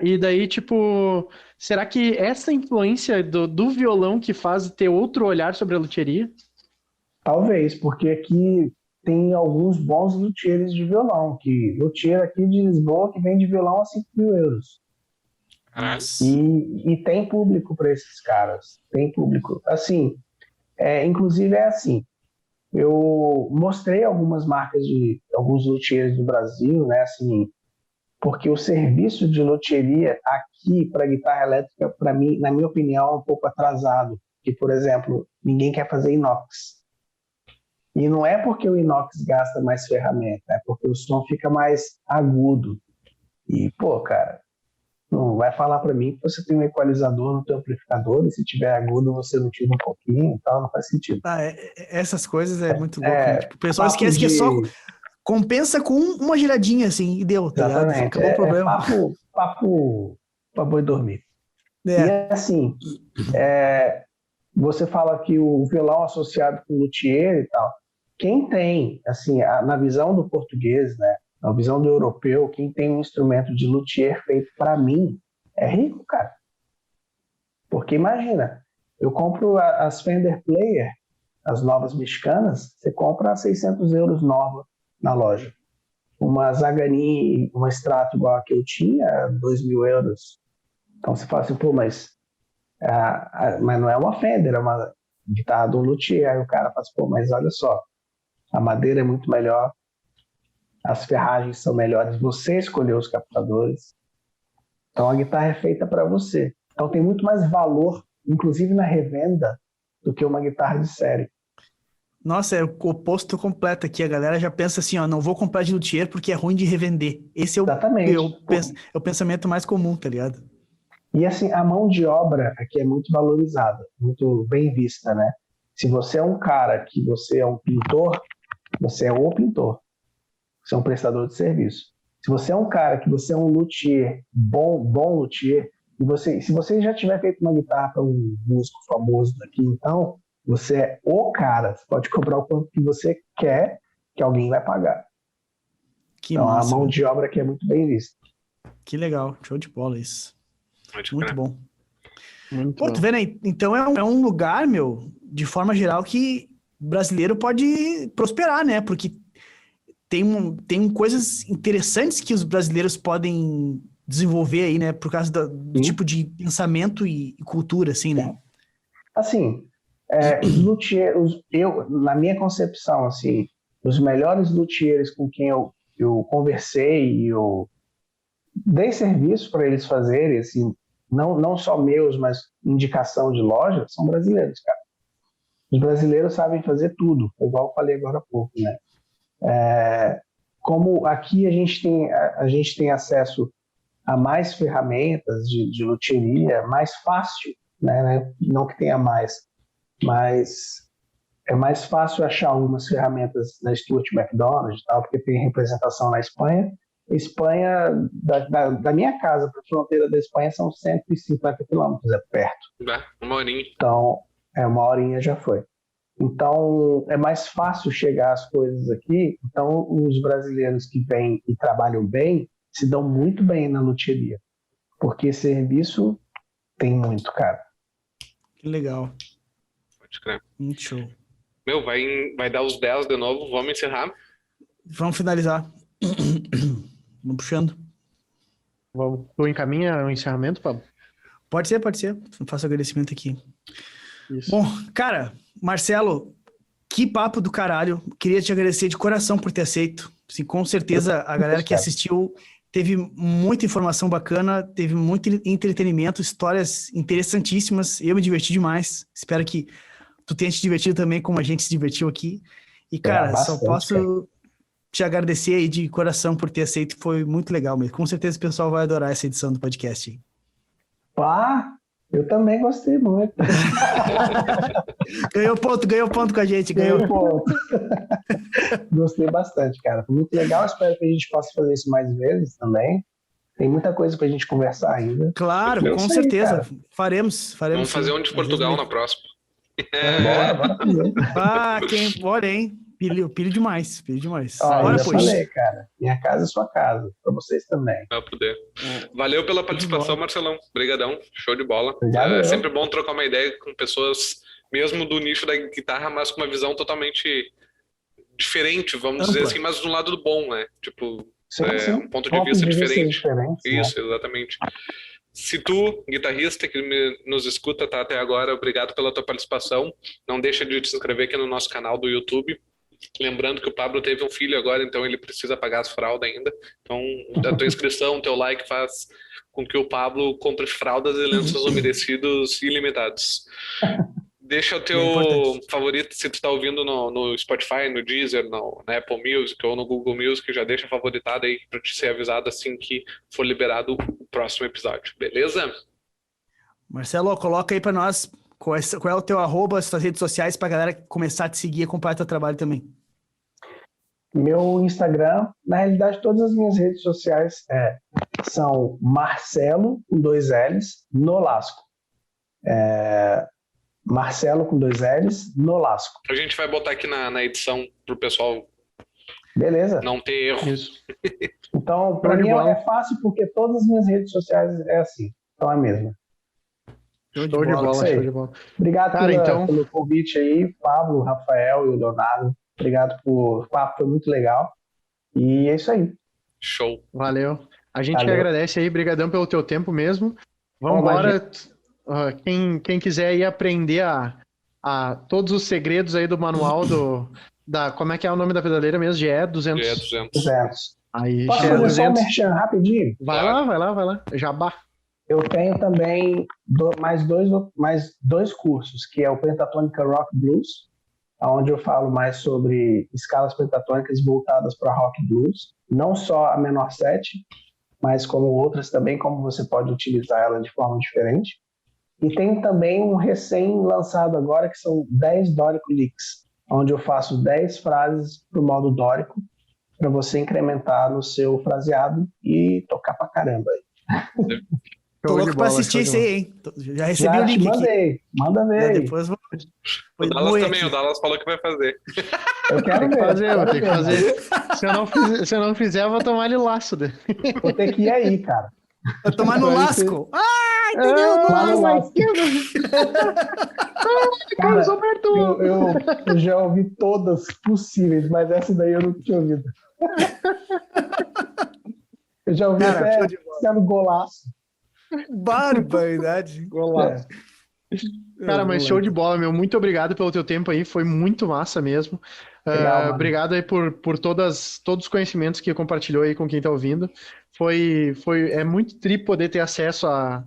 E daí, tipo, será que essa influência do violão que faz ter outro olhar sobre a luthieria? Talvez, porque aqui... tem alguns bons luthiers de violão, que luthier aqui de Lisboa que vende violão a 5.000 euros. E tem público para esses caras, tem público. Assim, inclusive é assim, eu mostrei algumas marcas de alguns luthiers do Brasil, né, assim, porque o serviço de luthieria aqui para guitarra elétrica, para mim, na minha opinião, é um pouco atrasado. Que, por exemplo, ninguém quer fazer inox. E não é porque o inox gasta mais ferramenta, é porque o som fica mais agudo. E, pô, cara, não vai falar para mim que você tem um equalizador no teu amplificador e se tiver agudo você não tira um pouquinho e tal, não faz sentido. Essas coisas é muito louco. Né? Tipo, o pessoal esquece que é só compensa com uma giradinha assim e deu, tá ligado? Exatamente. Acabou o problema. Papo pra boi dormir. E assim, você fala que o violão associado com luthier e tal, quem tem, assim, na visão do português, né, na visão do europeu, quem tem um instrumento de luthier feito para mim é rico, cara. Porque imagina, eu compro as Fender Player, as novas mexicanas, você compra a 600 euros nova na loja. Uma Zagani, uma Strato igual a que eu tinha, 2.000 euros. Então você fala assim, pô, mas não é uma Fender, é uma guitarra do luthier. Aí o cara fala assim, pô, mas olha só, a madeira é muito melhor, as ferragens são melhores, você escolheu os captadores. Então a guitarra é feita para você. Então tem muito mais valor, inclusive na revenda, do que uma guitarra de série. Nossa, é o oposto completo aqui. A galera já pensa assim, ó, não vou comprar de luthier porque é ruim de revender. Esse é o pensamento mais comum, tá ligado? E assim, a mão de obra aqui é muito valorizada, muito bem vista, né? Se você é um cara você é um pintor, você é o pintor. Você é um prestador de serviço. Se você é um cara que você é um luthier, bom luthier, se você já tiver feito uma guitarra para um músico famoso daqui, então, você é o cara. Você pode cobrar o quanto que você quer, que alguém vai pagar. Que então, massa, a mão velho. de obra aqui é muito bem vista. Que legal, show de bola isso. Muito bom. Muito Pô, bom. tu vendo aí? Então é um lugar, meu, de forma geral, que brasileiro pode prosperar, né? Porque tem coisas interessantes que os brasileiros podem desenvolver aí, né? Por causa do Sim. tipo de pensamento e cultura, assim, né? Assim, os luthiers, na minha concepção, assim, os melhores luthiers com quem eu conversei e eu dei serviço para eles fazerem, assim, não só meus, mas indicação de loja, são brasileiros, cara. Os brasileiros sabem fazer tudo, igual eu falei agora há pouco, né? Como aqui a gente tem acesso a mais ferramentas de luthieria, mais fácil, né? Não que tenha mais, mas é mais fácil achar algumas ferramentas na Stuart McDonald e tal, porque tem representação na Espanha. Espanha, da minha casa para a fronteira da Espanha, são 150 quilômetros, é perto. Uma horinha. Então, uma horinha já foi. Então, é mais fácil chegar às coisas aqui. Então, os brasileiros que vêm e trabalham bem se dão muito bem na luthieria, porque serviço tem muito, cara. Que legal. Pode crer. Muito show. Meu, vai dar os 10 de novo, vamos encerrar. Vamos finalizar. Vamos puxando. Tu encaminha o encerramento, Pablo? Pode ser. Eu faço agradecimento aqui. Isso. Bom, cara, Marcelo, que papo do caralho. Queria te agradecer de coração por ter aceito. Assim, com certeza a galera que assistiu teve muita informação bacana, teve muito entretenimento, histórias interessantíssimas. Eu me diverti demais. Espero que tu tenha te divertido também como a gente se divertiu aqui. E, cara, bastante, só posso te agradecer aí de coração por ter aceito. Foi muito legal mesmo. Com certeza o pessoal vai adorar essa edição do podcast aí. Pá, eu também gostei muito. Ganhou ponto com a gente, ganhou. Ponto. Gostei bastante, cara. Foi muito legal. Espero que a gente possa fazer isso mais vezes também. Tem muita coisa pra gente conversar ainda. Claro, com certeza. Faremos. Vamos fazer um de Portugal na próxima. Bora fazer. Olha, hein? Pilho demais. Eu já falei, cara. Minha casa é sua casa. Pra vocês também. Vai poder. Valeu pela participação, Marcelão. Obrigadão. Show de bola. Obrigado, é sempre bom trocar uma ideia com pessoas, mesmo do nicho da guitarra, mas com uma visão totalmente diferente, vamos dizer assim, mas do lado do bom, né? Tipo, sim. Um ponto de vista diferente. Isso, né? Exatamente. Se tu, guitarrista que nos escuta, tá até agora, obrigado pela tua participação. Não deixa de se inscrever aqui no nosso canal do YouTube. Lembrando que o Pablo teve um filho agora, então ele precisa pagar as fraldas ainda. Então, a tua inscrição, teu like faz com que o Pablo compre fraldas e lenços umedecidos ilimitados. Deixa o teu favorito, se tu tá ouvindo no Spotify, no Deezer, na Apple Music ou no Google Music, já deixa favoritado aí pra te ser avisado assim que for liberado o próximo episódio, beleza? Marcelo, coloca aí pra nós qual é o teu @, as tuas redes sociais pra galera começar a te seguir e acompanhar teu trabalho também. Meu Instagram, na realidade, todas as minhas redes sociais são Marcelo, com 2 L's, Nolasco. Marcelo, com 2 L's, Nolasco. A gente vai botar aqui na edição pro pessoal Beleza. não ter erro. Isso. Então, para mim é fácil porque todas as minhas redes sociais é assim. Então é mesmo. Show de bola. Obrigado, cara, pelo convite aí, Pablo, Rafael e o Leonardo. Obrigado o papo, foi muito legal. E é isso aí. Show. Valeu. A gente que agradece aí, brigadão pelo teu tempo mesmo. Vamos embora. Quem quiser ir aprender a todos os segredos aí do manual como é que é o nome da pedaleira mesmo? GE 200. 200. Aí, posso fazer só um merchan rapidinho? Vai lá. Jabá. Eu tenho também mais dois cursos, que é o Pentatônica Rock Blues, onde eu falo mais sobre escalas pentatônicas voltadas para rock blues, não só a menor 7, mas como outras também, como você pode utilizar ela de forma diferente. E tem também um recém-lançado agora, que são 10 Dórico Licks, onde eu faço 10 frases para o modo dórico, para você incrementar no seu fraseado e tocar pra caramba. Tô louco pra assistir isso aí, hein? Já recebi o link mandei. aqui. Manda ver aí. Depois vou... O Dallas também, o Dallas falou que vai fazer. Eu quero ver. Vou ter que fazer. Se eu não fizer, eu vou tomar ele laço. Vou ter que ir aí, cara. Vou tomar no lasco. Ah, entendeu? No lasco. Cara, eu já ouvi todas possíveis, mas essa daí eu não tinha ouvido. Eu já ouvi até sendo golaço. Barbaridade. Golaço. Cara, mas show de bola, meu. Muito obrigado pelo teu tempo aí. Foi muito massa mesmo. Legal, obrigado aí por todos os conhecimentos que compartilhou aí com quem tá ouvindo. É muito tri poder ter acesso a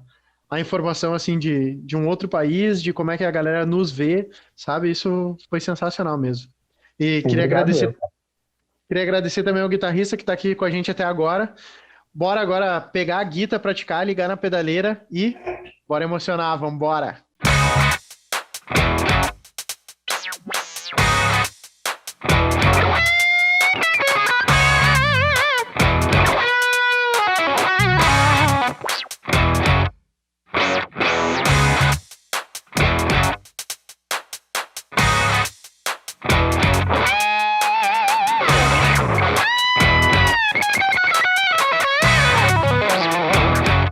informação assim de um outro país, de como é que a galera nos vê, sabe? Isso foi sensacional mesmo. E queria agradecer também ao guitarrista que tá aqui com a gente até agora. Bora agora pegar a guitarra, praticar, ligar na pedaleira e bora emocionar, vambora!